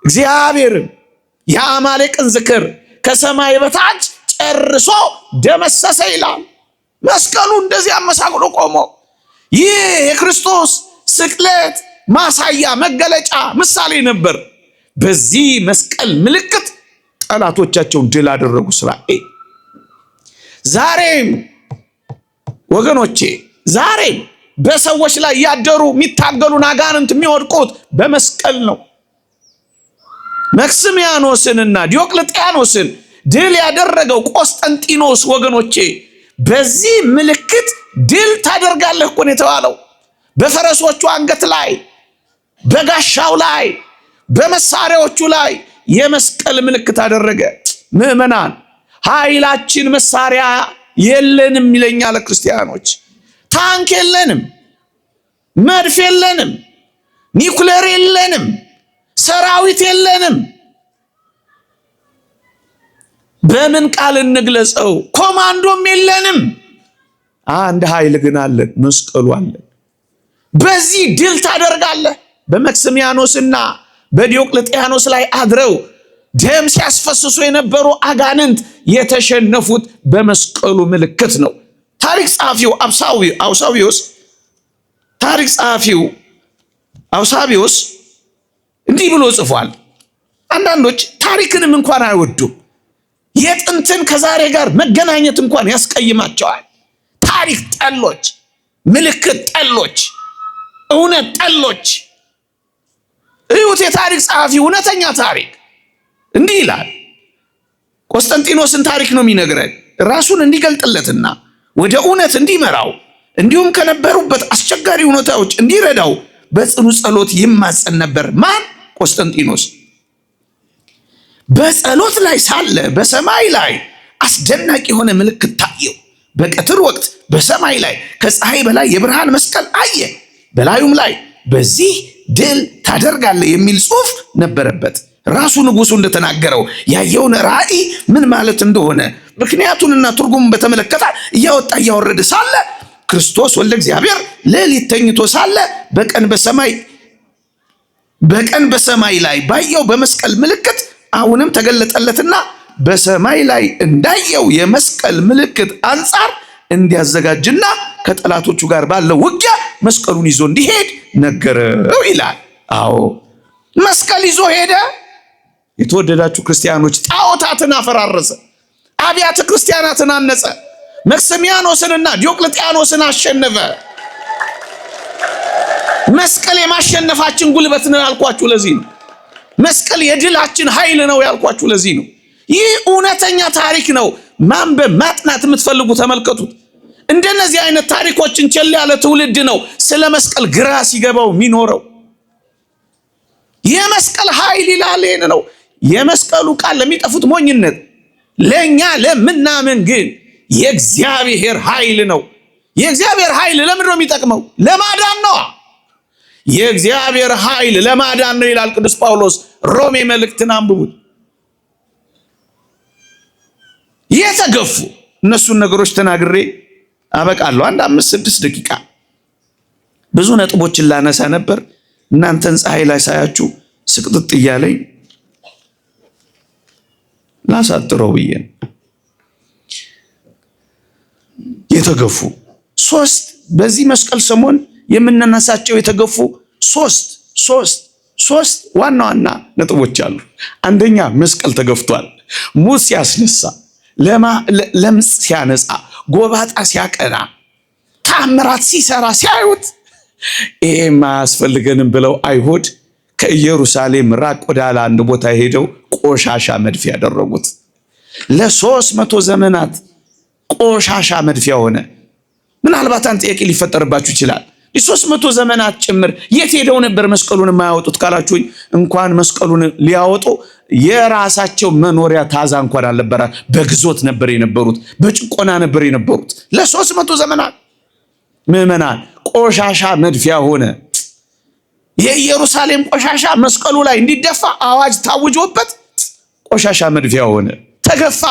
እግዚአብሔርን የአማሌቅን ዝክር ከሰማይ በታች ጨርሶ ደመሰሰ ይላል። መስቀሉ እንደዚህ አመሳቅሎ ቆሞ ይህ የክርስቶስ ስቅለት ማሳያ መገለጫ ምሳሌ ነበር። በዚህ መስቀል ምልክት ጠላቶቻቸውን ድል አደረጉ እስራኤል። ዛሬም ወገኖቼ ዛሬም በሰዎች ላይ ያደሩ የሚታገሉን አጋንንት የሚወድቁት በመስቀል ነው። መክስሚያኖስንና ዲዮቅልጥያኖስን ድል ያደረገው ቆስጠንጢኖስ ወገኖቼ በዚህ ምልክት ድል ታደርጋለህ እኮ ነው የተባለው። በፈረሶቹ አንገት ላይ፣ በጋሻው ላይ፣ በመሳሪያዎቹ ላይ የመስቀል ምልክት አደረገ። ምዕመናን ኃይላችን መሳሪያ የለንም ይለኛል ክርስቲያኖች። ታንክ የለንም፣ መድፍ የለንም፣ ኒኩሌር የለንም፣ ሰራዊት የለንም። በምን ቃል እንግለጸው? ኮማንዶም የለንም። አንድ ኃይል ግን አለን፣ መስቀሉ አለን። በዚህ ድል ታደርጋለህ። በመክስሚያኖስና በዲዮቅልጥያኖስ ላይ አድረው ደም ሲያስፈስሱ የነበሩ አጋንንት የተሸነፉት በመስቀሉ ምልክት ነው። ታሪክ ጸሐፊው አውሳቢዮስ እንዲህ ብሎ ጽፏል። አንዳንዶች ታሪክንም እንኳን አይወዱም። የጥንትን ከዛሬ ጋር መገናኘት እንኳን ያስቀይማቸዋል። ታሪክ ጠሎች፣ ምልክት ጠሎች፣ እውነት ጠሎች። እዩት፣ የታሪክ ጸሐፊ እውነተኛ ታሪክ እንዲህ ይላል። ቆስጠንጢኖስን ታሪክ ነው የሚነግረን ራሱን እንዲገልጥለትና ወደ እውነት እንዲመራው እንዲሁም ከነበሩበት አስቸጋሪ ሁኔታዎች እንዲረዳው በጽኑ ጸሎት ይማጸን ነበር። ማን? ቆስጠንጢኖስ። በጸሎት ላይ ሳለ በሰማይ ላይ አስደናቂ የሆነ ምልክት ታየው። በቀትር ወቅት በሰማይ ላይ ከፀሐይ በላይ የብርሃን መስቀል አየ። በላዩም ላይ በዚህ ድል ታደርጋለህ የሚል ጽሑፍ ነበረበት። ራሱ ንጉሱ እንደተናገረው ያየውን ራእይ ምን ማለት እንደሆነ ምክንያቱንና ትርጉሙን በተመለከተ እያወጣ እያወረደ ሳለ ክርስቶስ ወልደ እግዚአብሔር ሌሊት ተኝቶ ሳለ በቀን በሰማይ ላይ ባየው በመስቀል ምልክት አሁንም ተገለጠለትና በሰማይ ላይ እንዳየው የመስቀል ምልክት አንጻር እንዲያዘጋጅና ከጠላቶቹ ጋር ባለው ውጊያ መስቀሉን ይዞ እንዲሄድ ነገረው ይላል። አዎ መስቀል ይዞ ሄደ። የተወደዳችሁ ክርስቲያኖች ጣዖታትን አፈራረሰ፣ አብያተ ክርስቲያናትን አነጸ፣ መክስሚያኖስንና ዲዮቅልጥያኖስን አሸነፈ። መስቀል የማሸነፋችን ጉልበት ነው ያልኳችሁ ለዚህ ነው። መስቀል የድላችን ኃይል ነው ያልኳችሁ ለዚህ ነው። ይህ እውነተኛ ታሪክ ነው። ማንበብ ማጥናት የምትፈልጉ ተመልከቱት። እንደነዚህ አይነት ታሪኮችን ቸል ያለ ትውልድ ነው ስለ መስቀል ግራ ሲገባው የሚኖረው። የመስቀል ኃይል ይላል ይሄን ነው። የመስቀሉ ቃል ለሚጠፉት ሞኝነት፣ ለኛ ለምናምን ግን የእግዚአብሔር ኃይል ነው። የእግዚአብሔር ኃይል ለምንድን ነው የሚጠቅመው? ለማዳን ነው። የእግዚአብሔር ኃይል ለማዳን ነው ይላል ቅዱስ ጳውሎስ። ሮሜ መልእክትን አንብቡት። የተገፉ እነሱን ነገሮች ተናግሬ አበቃለሁ። 5-6 ደቂቃ ብዙ ነጥቦችን ላነሳ ነበር። እናንተን ፀሐይ ላይ ሳያችሁ ስቅጥጥ እያለኝ ላሳጥረው ብዬ የተገፉ በዚህ መስቀል ሰሞን የምናነሳቸው የተገፉ ሶስት ዋና ዋና ነጥቦች አሉ። አንደኛ መስቀል ተገፍቷል። ሙት ሲያስነሳ፣ ለምጽ ሲያነጻ፣ ጎባጣ ሲያቀና፣ ተአምራት ሲሰራ ሲያዩት ይሄማ አያስፈልገንም ብለው አይሁድ ከኢየሩሳሌም ራቅ ወዳለ አንድ ቦታ ሄደው ቆሻሻ መድፊያ ያደረጉት። ለ300 ዘመናት ቆሻሻ መድፊያ ሆነ። ምናልባት አንድ ጥያቄ ሊፈጠርባችሁ ይችላል። የ300 ዘመናት ጭምር የት ሄደው ነበር መስቀሉን የማያወጡት ካላችሁኝ፣ እንኳን መስቀሉን ሊያወጡ የራሳቸው መኖሪያ ታዛ እንኳን አልነበረ። በግዞት ነበር የነበሩት፣ በጭቆና ነበር የነበሩት ለ300 ዘመናት። ምዕመናን ቆሻሻ መድፊያ ሆነ። የኢየሩሳሌም ቆሻሻ መስቀሉ ላይ እንዲደፋ አዋጅ ታውጆበት ቆሻሻ መድፊያ ሆነ። ተገፋ፣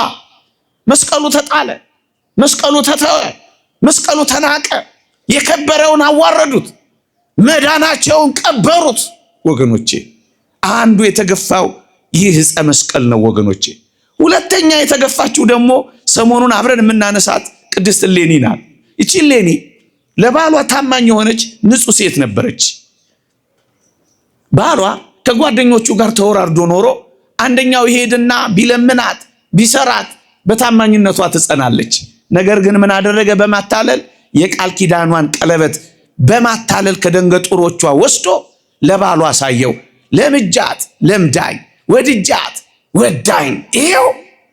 መስቀሉ ተጣለ፣ መስቀሉ ተተወ፣ መስቀሉ ተናቀ። የከበረውን አዋረዱት፣ መዳናቸውን ቀበሩት። ወገኖቼ አንዱ የተገፋው ይህ ዕፀ መስቀል ነው ወገኖቼ። ሁለተኛ የተገፋችው ደግሞ ሰሞኑን አብረን የምናነሳት ቅድስት እሌኒ ናት። ይቺ እሌኒ ለባሏ ታማኝ የሆነች ንጹሕ ሴት ነበረች። ባሏ ከጓደኞቹ ጋር ተወራርዶ ኖሮ አንደኛው ይሄድና ቢለምናት ቢሰራት በታማኝነቷ ትጸናለች። ነገር ግን ምን አደረገ? በማታለል የቃል ኪዳኗን ቀለበት በማታለል ከደንገጡሮቿ ወስዶ ለባሏ አሳየው። ለምጃት ለምዳኝ፣ ወድጃት ወዳኝ፣ ይሄው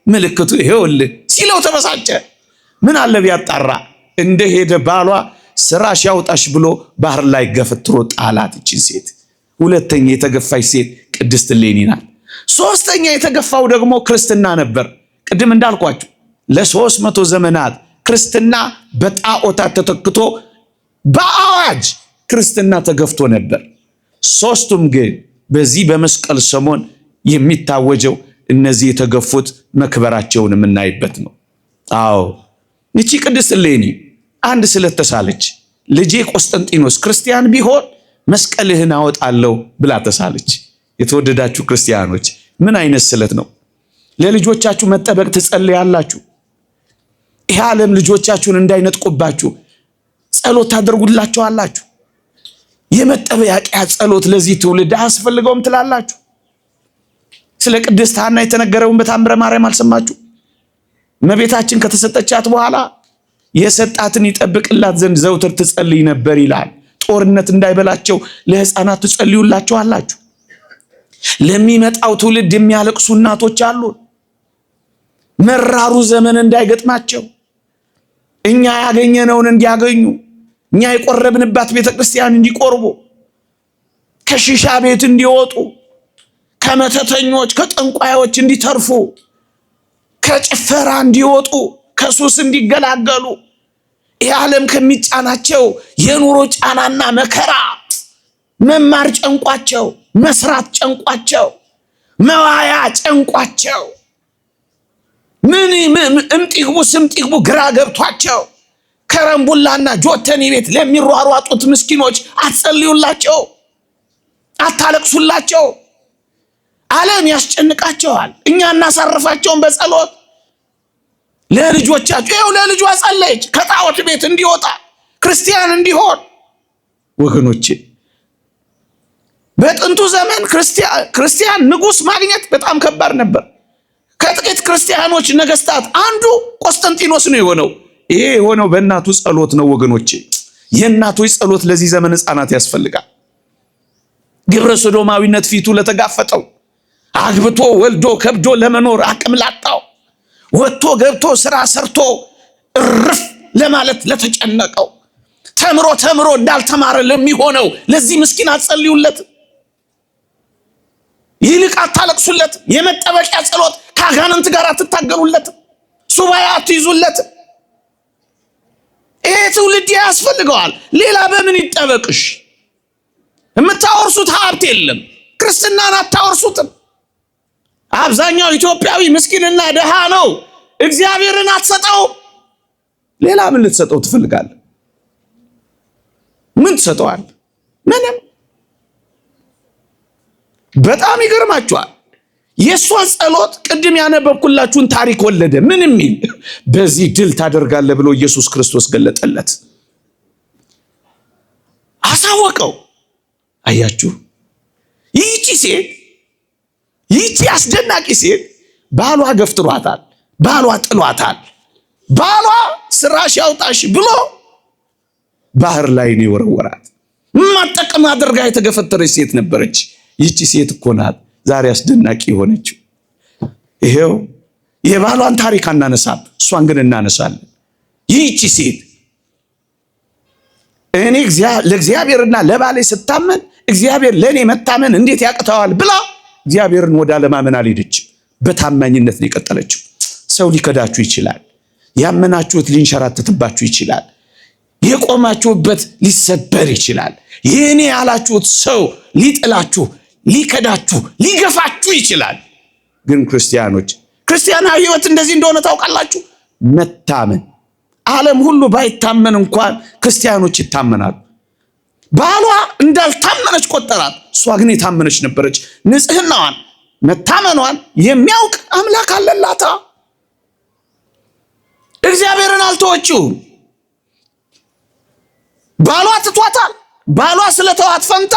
ምልክቱ ይሄውልህ ሲለው ተበሳጨ። ምን አለ ቢያጣራ። እንደሄደ ባሏ ስራሽ ያውጣሽ ብሎ ባህር ላይ ገፍትሮ ጣላት ይችን ሴት። ሁለተኛ የተገፋች ሴት ቅድስት እሌኒ ናት። ሶስተኛ የተገፋው ደግሞ ክርስትና ነበር። ቅድም እንዳልኳችሁ ለ300 ዘመናት ክርስትና በጣዖታት ተተክቶ በአዋጅ ክርስትና ተገፍቶ ነበር። ሶስቱም ግን በዚህ በመስቀል ሰሞን የሚታወጀው እነዚህ የተገፉት መክበራቸውን የምናይበት ነው። አዎ እቺ ቅድስት እሌኒ አንድ ስለት ተሳለች። ልጄ ቆስጠንጢኖስ ክርስቲያን ቢሆን መስቀልህን አወጣለሁ ብላ ተሳለች። የተወደዳችሁ ክርስቲያኖች ምን አይነት ስለት ነው? ለልጆቻችሁ መጠበቅ ትጸልያላችሁ። ይህ ዓለም ልጆቻችሁን እንዳይነጥቁባችሁ ጸሎት ታደርጉላችኋላችሁ። የመጠበቂያ ጸሎት ለዚህ ትውልድ አያስፈልገውም ትላላችሁ። ስለ ቅድስት ሐና የተነገረውን በታምረ ማርያም አልሰማችሁ? እመቤታችን ከተሰጠቻት በኋላ የሰጣትን ይጠብቅላት ዘንድ ዘውትር ትጸልይ ነበር ይላል። ጦርነት እንዳይበላቸው ለሕፃናት ትጸልዩላችኋላችሁ። ለሚመጣው ትውልድ የሚያለቅሱ እናቶች አሉ። መራሩ ዘመን እንዳይገጥማቸው እኛ ያገኘነውን እንዲያገኙ፣ እኛ የቆረብንባት ቤተክርስቲያን እንዲቆርቡ፣ ከሺሻ ቤት እንዲወጡ፣ ከመተተኞች ከጠንቋዮች እንዲተርፉ፣ ከጭፈራ እንዲወጡ፣ ከሱስ እንዲገላገሉ፣ ይህ ዓለም ከሚጫናቸው የኑሮ ጫናና መከራ መማር ጨንቋቸው፣ መስራት ጨንቋቸው፣ መዋያ ጨንቋቸው፣ እምጢግቡ ስምጢግቡ ግራ ገብቷቸው ከረምቡላና ጆተኒ ቤት ለሚሯሯጡት ምስኪኖች አትጸልዩላቸው፣ አታለቅሱላቸው። ዓለም ያስጨንቃቸዋል። እኛ እናሳርፋቸውን በጸሎት ለልጆቻቸው። ይኸው ለልጇ ጸለየች፣ ከጣዖት ቤት እንዲወጣ ክርስቲያን እንዲሆን። ወገኖቼ በጥንቱ ዘመን ክርስቲያን ንጉሥ ማግኘት በጣም ከባድ ነበር። ከጥቂት ክርስቲያኖች ነገስታት አንዱ ቆስጠንጢኖስ ነው የሆነው። ይሄ የሆነው በእናቱ ጸሎት ነው ወገኖቼ። የእናቶች ጸሎት ለዚህ ዘመን ሕፃናት ያስፈልጋል። ግብረ ሶዶማዊነት ፊቱ ለተጋፈጠው፣ አግብቶ ወልዶ ከብዶ ለመኖር አቅም ላጣው፣ ወጥቶ ገብቶ ስራ ሰርቶ እርፍ ለማለት ለተጨነቀው፣ ተምሮ እንዳልተማረ ለሚሆነው ለዚህ ምስኪን አትጸልዩለት፣ ይልቅ አታለቅሱለት። የመጠበቂያ ጸሎት ከአጋንንት ጋር አትታገሉለት፣ ሱባኤ አትይዙለት። ይሄ ትውልድ ያስፈልገዋል። ሌላ በምን ይጠበቅሽ? የምታወርሱት ሀብት የለም። ክርስትናን አታወርሱትም። አብዛኛው ኢትዮጵያዊ ምስኪንና ደሃ ነው። እግዚአብሔርን አትሰጠውም። ሌላ ምን ልትሰጠው ትፈልጋለህ? ምን የሷ ጸሎት ቅድም ያነበብኩላችሁን ታሪክ ወለደ። ምን የሚል በዚህ ድል ታደርጋለህ ብሎ ኢየሱስ ክርስቶስ ገለጠለት፣ አሳወቀው። አያችሁ፣ ይህቺ አስደናቂ ሴት ባሏ ገፍትሯታል፣ ባሏ ጥሏታል፣ ባሏ ስራሽ ያውጣሽ ብሎ ባህር ላይ ነው የወረወራት። ማጠቀም አድርጋ የተገፈተረች ሴት ነበረች። ይህቺ ሴት እኮ ናት ዛሬ አስደናቂ የሆነችው። ይሄው የባሏን ታሪክ አናነሳም፣ እሷን ግን እናነሳለን። ይህቺ ሴት እኔ ለእግዚአብሔርና ለባሌ ስታመን እግዚአብሔር ለእኔ መታመን እንዴት ያቅተዋል ብላ እግዚአብሔርን ወደ አለማመን አልሄደችም። በታማኝነት ነው የቀጠለችው። ሰው ሊከዳችሁ ይችላል። ያመናችሁት ሊንሸራተትባችሁ ይችላል። የቆማችሁበት ሊሰበር ይችላል። የኔ ያላችሁት ሰው ሊጥላችሁ፣ ሊከዳችሁ፣ ሊገፋችሁ ይችላል። ግን ክርስቲያናዊ ሕይወት እንደዚህ እንደሆነ ታውቃላችሁ። መታመን፣ ዓለም ሁሉ ባይታመን እንኳን ክርስቲያኖች ይታመናሉ። ባሏ እንዳልታመነች ቆጠራት፣ እሷ ግን የታመነች ነበረች። ንጽህናዋን፣ መታመኗን የሚያውቅ አምላክ አለላታ። እግዚአብሔርን አልተወችውም። ባሏ ትቷታል። ባሏ ስለተዋት ፈንታ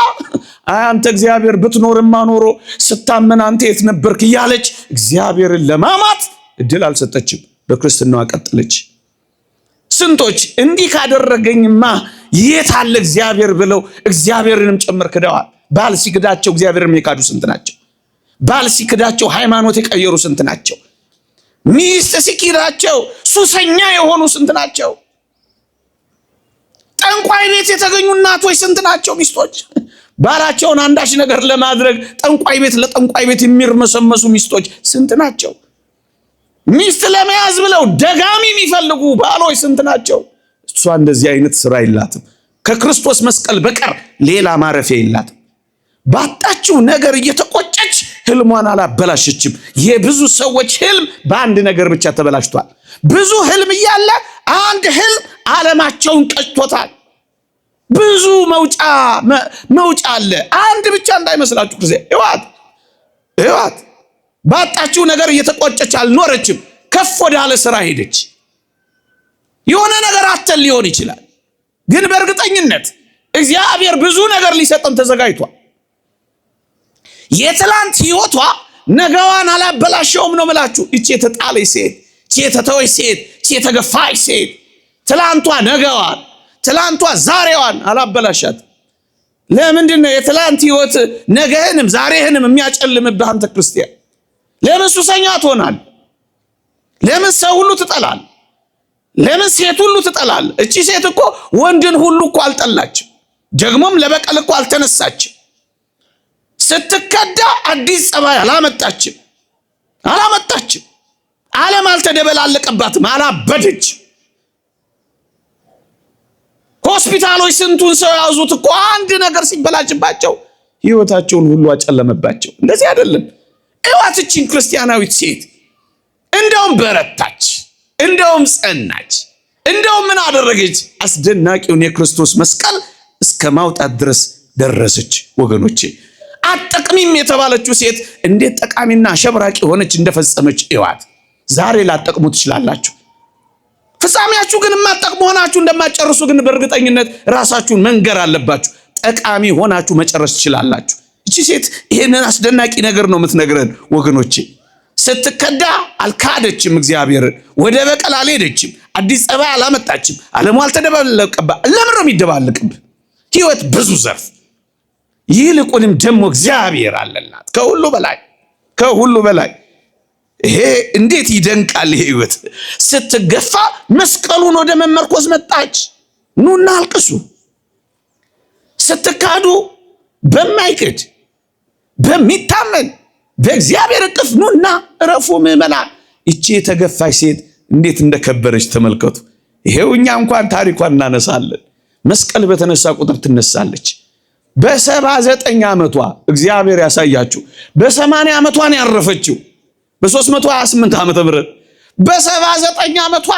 አንተ እግዚአብሔር ብትኖርማ ኖሮ ስታመን አንተ የት ነበርክ እያለች እግዚአብሔርን ለማማት እድል አልሰጠችም። በክርስትናዋ ቀጠለች። ስንቶች እንዲህ ካደረገኝማ የት አለ እግዚአብሔር ብለው እግዚአብሔርንም ጭምር ክደዋል። ባል ሲክዳቸው እግዚአብሔርን የካዱ ስንት ናቸው? ባል ሲክዳቸው ሃይማኖት የቀየሩ ስንት ናቸው? ሚስት ሲክዳቸው ሱሰኛ የሆኑ ስንት ናቸው? ጠንቋይ ቤት የተገኙ እናቶች ስንት ናቸው? ሚስቶች ባላቸውን አንዳች ነገር ለማድረግ ለጠንቋይ ቤት የሚርመሰመሱ ሚስቶች ስንት ናቸው? ሚስት ለመያዝ ብለው ደጋሚ የሚፈልጉ ባሎች ስንት ናቸው? እሷ እንደዚህ አይነት ስራ የላትም። ከክርስቶስ መስቀል በቀር ሌላ ማረፊያ የላትም። ባጣችው ነገር እየተቆጨች ህልሟን አላበላሸችም። የብዙ ሰዎች ህልም በአንድ ነገር ብቻ ተበላሽቷል። ብዙ ህልም እያለ አንድ ህልም ዓለማቸውን ቀጭቶታል። ብዙ መውጫ አለ፣ አንድ ብቻ እንዳይመስላችሁ ጊዜ ህይወት ባጣችው ነገር እየተቆጨች አልኖረችም። ከፍ ወዳለ ስራ ሄደች። የሆነ ነገር አተል ሊሆን ይችላል፣ ግን በእርግጠኝነት እግዚአብሔር ብዙ ነገር ሊሰጠን ተዘጋጅቷል። የትላንት ህይወቷ ነገዋን አላበላሸውም ነው ምላችሁ። እቺ የተጣለች ሴት፣ እቺ የተተወች ሴት፣ እቺ የተገፋች ሴት ትላንቷ ነገዋን፣ ትላንቷ ዛሬዋን አላበላሻት። ለምንድን ነው የትላንት ህይወት ነገህንም ዛሬህንም የሚያጨልምብህ? አንተ ክርስቲያን ለምን ሱሰኛ ትሆናል? ለምን ሰው ሁሉ ትጠላል? ለምን ሴት ሁሉ ትጠላል? እቺ ሴት እኮ ወንድን ሁሉ እኮ አልጠላችም፣ ደግሞም ለበቀል እኮ አልተነሳችም። ስትከዳ አዲስ ጸባይ አላመጣችም። ዓለም አልተደበላለቀባትም፣ አላበደችም። ሆስፒታሎች ስንቱን ሰው ያዙት እኮ አንድ ነገር ሲበላሽባቸው ህይወታቸውን ሁሉ አጨለመባቸው። እንደዚህ አይደለም። እዋትችን ክርስቲያናዊት ሴት እንደውም በረታች፣ እንደውም ጸናች፣ እንደውም ምን አደረገች? አስደናቂውን የክርስቶስ መስቀል እስከ ማውጣት ድረስ ደረሰች። ወገኖቼ አጠቅሚም የተባለችው ሴት እንዴት ጠቃሚና ሸብራቂ ሆነች እንደፈጸመች እዋት። ዛሬ ላጠቅሙ ትችላላችሁ። ፍጻሜያችሁ ግን የማጠቅሙ ሆናችሁ እንደማጨርሱ ግን በእርግጠኝነት ራሳችሁን መንገር አለባችሁ። ጠቃሚ ሆናችሁ መጨረስ ትችላላችሁ። እቺ ሴት ይሄንን አስደናቂ ነገር ነው የምትነግረን ወገኖቼ። ስትከዳ አልካደችም፣ እግዚአብሔርን ወደ በቀል አልሄደችም፣ አዲስ ጸባይ አላመጣችም፣ ዓለሙ አልተደባለቀባት። ለምን ነው የሚደባለቅብህ? ህይወት ብዙ ዘርፍ፣ ይልቁንም ደግሞ እግዚአብሔር አለላት ከሁሉ በላይ። ይሄ እንዴት ይደንቃል! ይሄ ህይወት ስትገፋ መስቀሉን ወደ መመርኮዝ መጣች። ኑና አልቅሱ። ስትካዱ በማይክድ በሚታመን በእግዚአብሔር እቅፍ ኑና እረፉ ምዕመናን። እቺ የተገፋች ሴት እንዴት እንደከበረች ተመልከቱ። ይሄው እኛ እንኳን ታሪኳን እናነሳለን። መስቀል በተነሳ ቁጥር ትነሳለች። በ79 ዓመቷ እግዚአብሔር ያሳያችሁ። በ80 ዓመቷ ነው ያረፈችው፣ በ328 ዓመተ ምህረት። በ79 ዓመቷ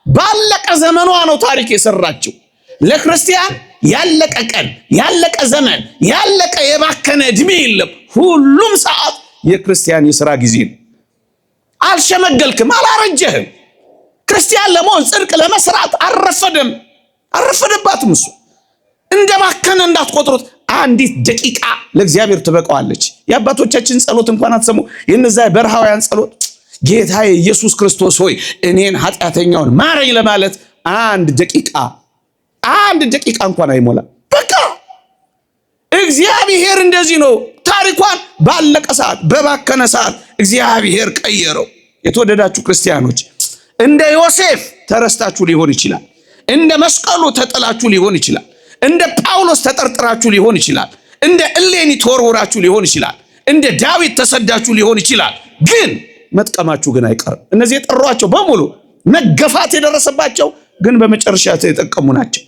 ባለቀ ዘመኗ ነው ታሪክ የሰራችው። ለክርስቲያን ያለቀ ቀን፣ ያለቀ ዘመን፣ ያለቀ የባከነ እድሜ የለም። ሁሉም ሰዓት የክርስቲያን የሥራ ጊዜ ነው። አልሸመገልክም፣ አላረጀህም። ክርስቲያን ለመሆን ጽድቅ ለመስራት አረፈደባትም። እሱ እንደባከነ እንዳትቆጥሩት። አንዲት ደቂቃ ለእግዚአብሔር ትበቃዋለች። የአባቶቻችን ጸሎት እንኳን አትሰሙ። የነዛ በረሃውያን ጸሎት ጌታዬ ኢየሱስ ክርስቶስ ሆይ እኔን ኃጢአተኛውን ማረኝ ለማለት አንድ ደቂቃ እንኳን አይሞላም። በቃ እግዚአብሔር እንደዚህ ነው። ታሪኳን ባለቀ ሰዓት፣ በባከነ ሰዓት እግዚአብሔር ቀየረው። የተወደዳችሁ ክርስቲያኖች እንደ ዮሴፍ ተረስታችሁ ሊሆን ይችላል። እንደ መስቀሉ ተጥላችሁ ሊሆን ይችላል። እንደ ጳውሎስ ተጠርጥራችሁ ሊሆን ይችላል። እንደ እሌኒ ተወርውራችሁ ሊሆን ይችላል። እንደ ዳዊት ተሰዳችሁ ሊሆን ይችላል። ግን መጥቀማችሁ ግን አይቀርም። እነዚህ የጠሯቸው በሙሉ መገፋት የደረሰባቸው ግን በመጨረሻ የተጠቀሙ ናቸው።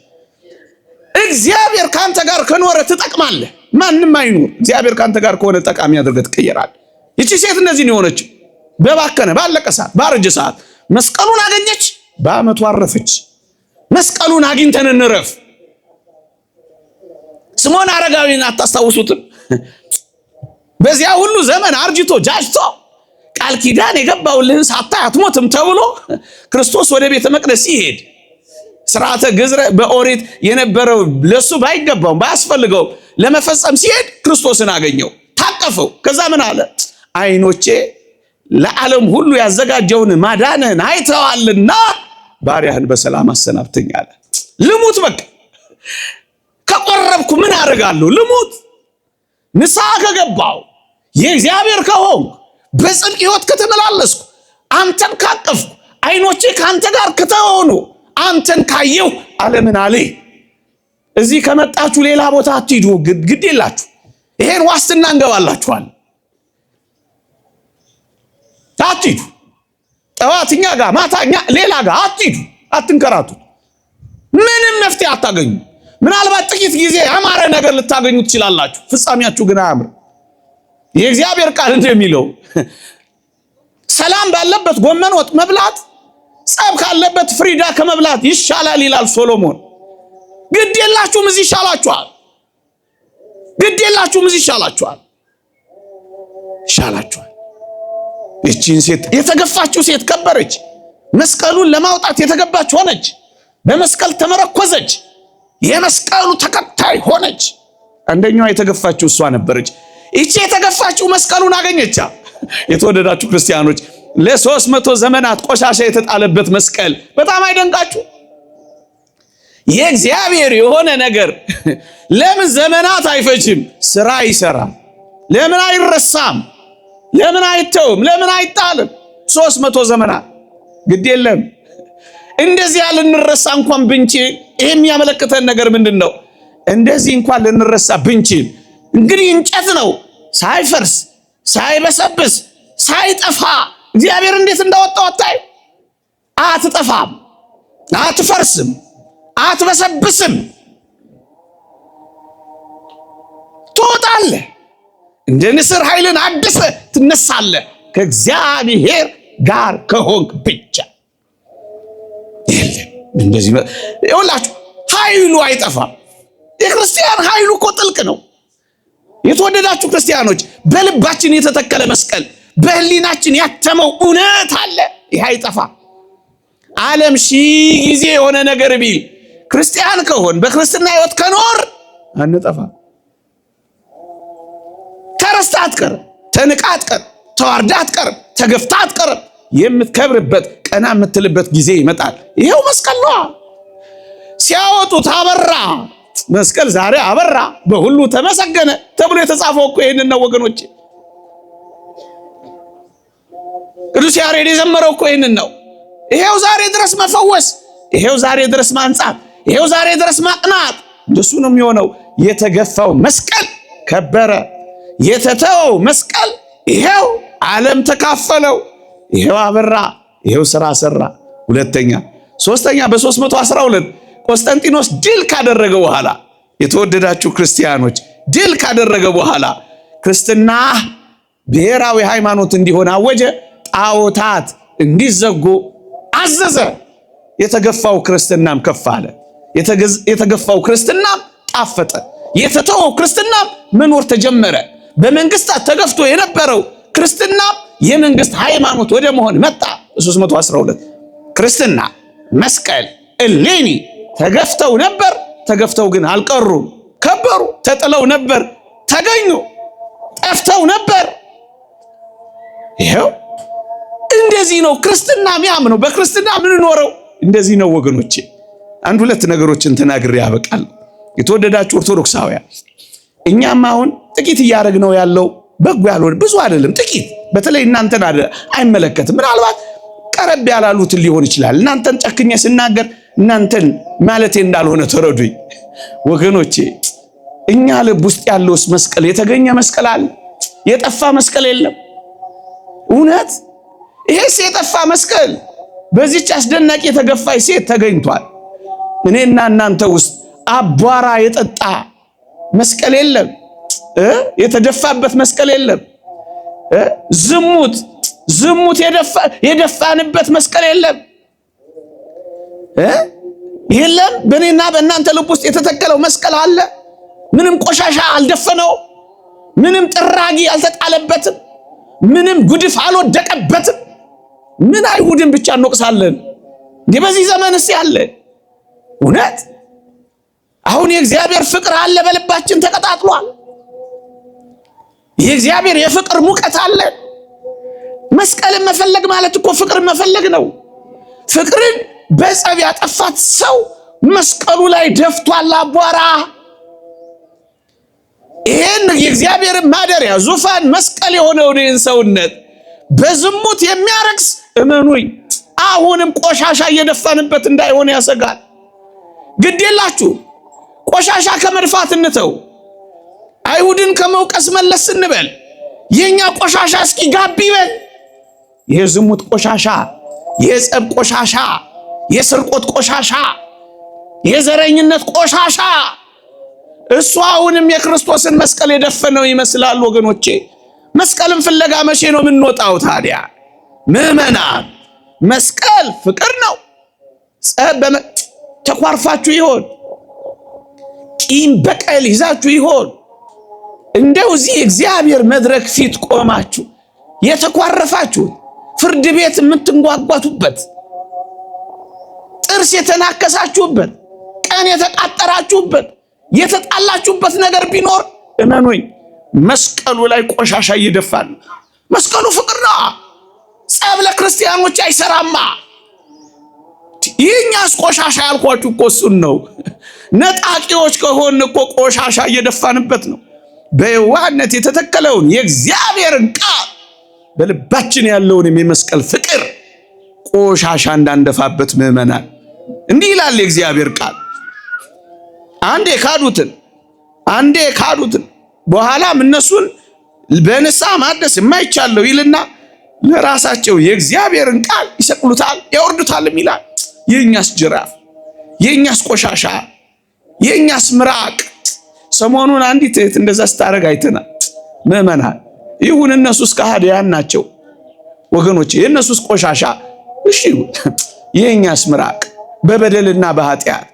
እግዚአብሔር ካንተ ጋር ከኖረ ትጠቅማለህ። ማንም አይኖር። እግዚአብሔር ካንተ ጋር ከሆነ ጠቃሚ አድርገህ ትቀየራለህ። ይቺ ሴት እንደዚህ ነው የሆነችው። በባከነ ባለቀ ሰዓት፣ ባረጀ ሰዓት መስቀሉን አገኘች፣ በዓመቱ አረፈች። መስቀሉን አግኝተን እንረፍ። ስምዖን አረጋዊን አታስታውሱትም? በዚያ ሁሉ ዘመን አርጅቶ ጃጅቶ ቃል ኪዳን የገባውልህን ሳታይ አትሞትም ተብሎ ክርስቶስ ወደ ቤተ መቅደስ ሲሄድ ስርዓተ ግዝረ በኦሪት የነበረው ለሱ ባይገባውም ባያስፈልገው ለመፈጸም ሲሄድ ክርስቶስን አገኘው፣ ታቀፈው። ከዛ ምን አለ? ዓይኖቼ ለዓለም ሁሉ ያዘጋጀውን ማዳንህን አይተዋልና ባሪያህን በሰላም አሰናብተኝ አለ። ልሙት፣ በቃ ከቆረብኩ ምን አደርጋለሁ? ልሙት። ንስሐ ከገባው የእግዚአብሔር ከሆንኩ በጽድቅ ሕይወት ከተመላለስኩ አንተን ካቀፍኩ ዓይኖቼ ከአንተ ጋር ከተሆኑ አንተን ካየሁ ዓለምን አለ። እዚህ ከመጣችሁ ሌላ ቦታ አትሂዱ፣ ግድ የላችሁ። ይሄን ዋስትና እንገባላችኋል። አትሂዱ። ጠዋትኛ ጋር ማታኛ ሌላ ጋር አትሂዱ፣ አትንከራቱ። ምንም መፍትሄ አታገኙ። ምናልባት ጥቂት ጊዜ ያማረ ነገር ልታገኙ ትችላላችሁ፣ ፍጻሜያችሁ ግን አያምር። የእግዚአብሔር ቃል እንደሚለው ሰላም ባለበት ጎመን ወጥ መብላት ጸብ ካለበት ፍሪዳ ከመብላት ይሻላል ይላል ሶሎሞን። ግድ የላችሁም፣ እዚህ ይሻላችኋል። ግድ የላችሁም፣ እዚህ ይሻላችኋል። እቺን ሴት የተገፋችው ሴት ከበረች። መስቀሉን ለማውጣት የተገባች ሆነች። በመስቀል ተመረኮዘች። የመስቀሉ ተከታይ ሆነች። አንደኛዋ የተገፋችው እሷ ነበረች። እቺ የተገፋችው መስቀሉን አገኘቻ። የተወደዳችሁ ክርስቲያኖች ለ300 ዘመናት ቆሻሻ የተጣለበት መስቀል በጣም አይደንቃችሁ? የእግዚአብሔር የሆነ ነገር ለምን ዘመናት አይፈጅም? ስራ ይሰራል። ለምን አይረሳም? ለምን አይተውም? ለምን አይጣልም? 300 ዘመናት ግድ የለም። እንደዚህ ልንረሳ እንኳን ብንችል ይሄ የሚያመለክተን ነገር ምንድነው? እንደዚህ እንኳን ልንረሳ ብንችል እንግዲህ እንጨት ነው ሳይፈርስ ሳይበሰብስ ሳይጠፋ እግዚአብሔር እንዴት እንዳወጣው አታይ። አትጠፋም፣ አትፈርስም፣ አትበሰብስም። ትወጣለህ። እንደ ንስር ኃይልን አድሰ ትነሳለህ። ከእግዚአብሔር ጋር ከሆንክ ብቻ። የለም እንደዚህ ይኸውላችሁ፣ ኃይሉ አይጠፋም። የክርስቲያን ኃይሉ እኮ ጥልቅ ነው። የተወደዳችሁ ክርስቲያኖች በልባችን የተተከለ መስቀል፣ በህሊናችን ያተመው እውነት አለ። ይህ አይጠፋም። ዓለም ሺህ ጊዜ የሆነ ነገር ቢል ክርስቲያን ከሆን በክርስትና ሕይወት ከኖር አንጠፋም። ተረስታ አትቀርም፣ ተንቃ አትቀርም፣ ተዋርዳ አትቀርም፣ ተገፍታ አትቀርም። የምትከብርበት ቀና የምትልበት ጊዜ ይመጣል። ይሄው መስቀል ነው። ሲያወጡት አበራ መስቀል ዛሬ አበራ፣ በሁሉ ተመሰገነ ተብሎ የተጻፈው እኮ ይሄንን ነው ወገኖች። ቅዱስ ያሬድ የዘመረው እኮ ይሄንን ነው። ይሄው ዛሬ ድረስ መፈወስ፣ ይሄው ዛሬ ድረስ ማንጻት፣ ይሄው ዛሬ ድረስ ማቅናት እንደሱ ነው የሚሆነው። የተገፋው መስቀል ከበረ፣ የተተወው መስቀል ይሄው ዓለም ተካፈለው፣ ይሄው አበራ፣ ይሄው ስራ ሰራ። ሁለተኛ ሶስተኛ በ312 ቆስጠንጢኖስ ድል ካደረገ በኋላ የተወደዳችሁ ክርስቲያኖች ድል ካደረገ በኋላ ክርስትና ብሔራዊ ሃይማኖት እንዲሆን አወጀ። ጣዖታት እንዲዘጉ አዘዘ። የተገፋው ክርስትናም ከፍ አለ። የተገፋው ክርስትናም ጣፈጠ። የተተወው ክርስትናም መኖር ተጀመረ። በመንግስታት ተገፍቶ የነበረው ክርስትና የመንግስት ሃይማኖት ወደ መሆን መጣ። 312 ክርስትና መስቀል እሌኒ ተገፍተው ነበር፣ ተገፍተው ግን አልቀሩም። ከበሩ፣ ተጥለው ነበር፣ ተገኙ። ጠፍተው ነበር። ይሄው እንደዚህ ነው ክርስትና የሚያምነው። በክርስትና ምን ኖረው እንደዚህ ነው ወገኖቼ። አንድ ሁለት ነገሮችን ተናግሬ ያበቃል። የተወደዳችሁ ኦርቶዶክሳውያን፣ እኛም አሁን ጥቂት እያደረግነው ያለው በጎ ያልሆነ ብዙ አይደለም፣ ጥቂት። በተለይ እናንተን አይመለከትም። ምናልባት ቀረብ ያላሉትን ሊሆን ይችላል። እናንተን ጨክኜ ስናገር እናንተን ማለቴ እንዳልሆነ ተረዱኝ ወገኖቼ። እኛ ልብ ውስጥ ያለውስ መስቀል የተገኘ መስቀል አለ? የጠፋ መስቀል የለም። እውነት ይሄስ የጠፋ መስቀል በዚህች አስደናቂ የተገፋች ሴት ተገኝቷል። እኔና እናንተ ውስጥ አቧራ የጠጣ መስቀል የለም። የተደፋበት መስቀል የለም። ዝሙት የደፋንበት መስቀል የለም። የለም። በእኔና በእናንተ ልብ ውስጥ የተተከለው መስቀል አለ። ምንም ቆሻሻ አልደፈነው፣ ምንም ጥራጊ አልተጣለበትም፣ ምንም ጉድፍ አልወደቀበትም። ምን አይሁድን ብቻ እንወቅሳለን እንዴ? በዚህ ዘመንስ ያለ እውነት አሁን የእግዚአብሔር ፍቅር አለ በልባችን ተቀጣጥሏል። የእግዚአብሔር የፍቅር ሙቀት አለ። መስቀልን መፈለግ ማለት እኮ ፍቅርን መፈለግ ነው። ፍቅርን በጸብ ያጠፋት ሰው መስቀሉ ላይ ደፍቷል አቧራ። ይሄን የእግዚአብሔር ማደሪያ ዙፋን መስቀል የሆነውን ይህን ሰውነት በዝሙት የሚያረክስ እመኑኝ አሁንም ቆሻሻ እየደፋንበት እንዳይሆን ያሰጋል። ግድ የላችሁ ቆሻሻ ከመድፋት እንተው። አይሁድን ከመውቀስ መለስ እንበል። የኛ ቆሻሻ እስኪ ጋብ ይበል። የዝሙት ቆሻሻ፣ የጸብ ቆሻሻ፣ የስርቆት ቆሻሻ፣ የዘረኝነት ቆሻሻ እሱ አሁንም የክርስቶስን መስቀል የደፈነው ይመስላል ወገኖቼ። መስቀልን ፍለጋ መቼ ነው የምንወጣው ታዲያ? ምዕመናን መስቀል ፍቅር ነው። ተኳርፋችሁ ይሆን? ቂም በቀል ይዛችሁ ይሆን? እንደው እዚህ እግዚአብሔር መድረክ ፊት ቆማችሁ የተኳረፋችሁ፣ ፍርድ ቤት የምትንጓጓቱበት፣ ጥርስ የተናከሳችሁበት፣ ቀን የተቃጠራችሁበት፣ የተጣላችሁበት ነገር ቢኖር እመኑኝ መስቀሉ ላይ ቆሻሻ እየደፋን። መስቀሉ ፍቅር ነው። ጸብ ለክርስቲያኖች አይሰራማ። ይህኛስ ቆሻሻ ያልኳችሁ እኮ እሱን ነው። ነጣቂዎች ከሆን እኮ ቆሻሻ እየደፋንበት ነው። በየዋህነት የተተከለውን የእግዚአብሔርን ቃል በልባችን ያለውን የመስቀል ፍቅር ቆሻሻ እንዳንደፋበት ምዕመናን። እንዲህ ይላል የእግዚአብሔር ቃል፣ አንዴ ካዱትን በኋላም እነሱን በንስሐ ማደስ የማይቻለው ይልና ለራሳቸው የእግዚአብሔርን ቃል ይሰቅሉታል ያወርዱታልም ይላል። የኛስ ጅራፍ፣ የኛስ ቆሻሻ፣ የኛስ ምራቅ። ሰሞኑን አንዲት እህት እንደዛ ስታረግ አይተናል ምዕመናን። ይሁን እነሱስ ከሃዲያን ናቸው ወገኖች፣ የእነሱስ ቆሻሻ እሺ። የኛስ ምራቅ በበደልና በኃጢአት፣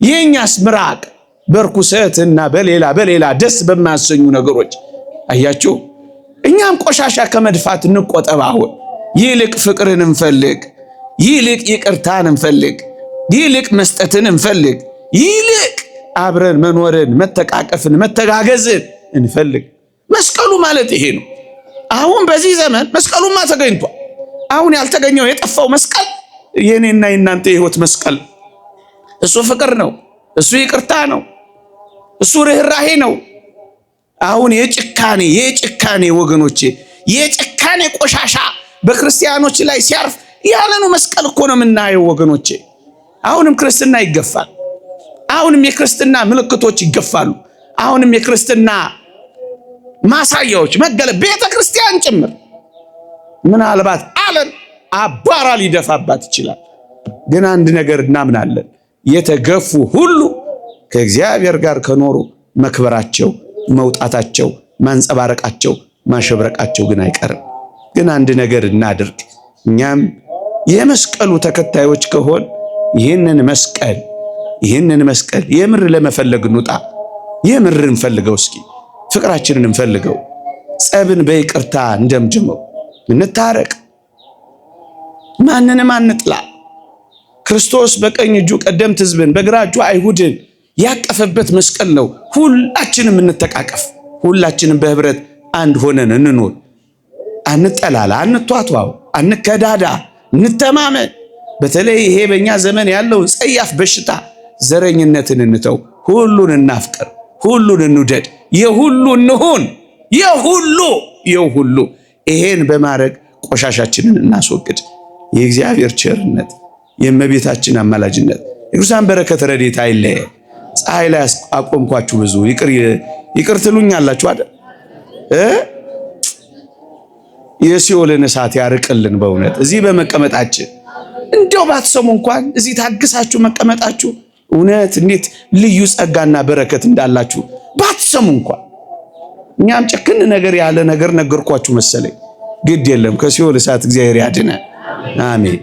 የኛስ ምራቅ በርኩሰትና በሌላ ደስ በማያሰኙ ነገሮች። አያችሁ፣ እኛም ቆሻሻ ከመድፋት እንቆጠብ። አሁን ይልቅ ፍቅርን እንፈልግ፣ ይልቅ ይቅርታን እንፈልግ፣ ይልቅ መስጠትን እንፈልግ፣ ይልቅ አብረን መኖርን፣ መተቃቀፍን፣ መተጋገዝን እንፈልግ። መስቀሉ ማለት ይሄ ነው። አሁን በዚህ ዘመን መስቀሉማ ተገኝቷል። አሁን ያልተገኘው የጠፋው መስቀል የኔና የናንተ የህይወት መስቀል። እሱ ፍቅር ነው፣ እሱ ይቅርታ ነው፣ እሱ ርህራሄ ነው። አሁን የጭካኔ ወገኖቼ፣ የጭካኔ ቆሻሻ በክርስቲያኖች ላይ ሲያርፍ ያለኑ መስቀል እኮ ነው የምናየው ወገኖቼ። አሁንም ክርስትና ይገፋል። አሁንም የክርስትና ምልክቶች ይገፋሉ። አሁንም የክርስትና ማሳያዎች ቤተ ክርስቲያን ጭምር ምናልባት ዓለም አቧራ ሊደፋባት ይችላል። ግን አንድ ነገር እናምናለን፣ የተገፉ ሁሉ ከእግዚአብሔር ጋር ከኖሩ መክበራቸው፣ መውጣታቸው፣ ማንጸባረቃቸው፣ ማሸብረቃቸው ግን አይቀርም። ግን አንድ ነገር እናድርግ። እኛም የመስቀሉ ተከታዮች ከሆን ይህንን መስቀል የምር ለመፈለግ እንውጣ። የምር እንፈልገው፣ እስኪ ፍቅራችንን እንፈልገው። ጸብን በይቅርታ እንደምጀመው እንታረቅ፣ ማንንም አንጥላ። ክርስቶስ በቀኝ እጁ ቀደምት ሕዝብን በግራ እጁ አይሁድን ያቀፈበት መስቀል ነው። ሁላችንም እንተቃቀፍ፣ ሁላችንም በህብረት አንድ ሆነን እንኖር። አንጠላላ፣ አንቷቷው፣ አንከዳዳ፣ እንተማመን። በተለይ ይሄ በእኛ ዘመን ያለው ጸያፍ በሽታ ዘረኝነትን እንተው፣ ሁሉን እናፍቅር፣ ሁሉን እንውደድ፣ የሁሉ እንሁን፣ የሁሉ ይሄን በማድረግ ቆሻሻችንን እናስወግድ። የእግዚአብሔር ቸርነት፣ የእመቤታችን አማላጅነት፣ የቅዱሳን በረከት ረድኤት አይለየ። ፀሐይ ላይ አቆምኳችሁ ብዙ ይቅር ትሉኛላችሁ አይደል? የሲኦልን እሳት ያርቅልን። በእውነት እዚህ በመቀመጣችን እንደው ባትሰሙ እንኳን እዚህ ታግሳችሁ መቀመጣችሁ እውነት እንዴት ልዩ ጸጋና በረከት እንዳላችሁ ባትሰሙ እንኳን። እኛም ጨክን ነገር ያለ ነገር ነገርኳችሁ መሰለኝ። ግድ የለም፣ ከሲኦል እሳት እግዚአብሔር ያድነን። አሜን።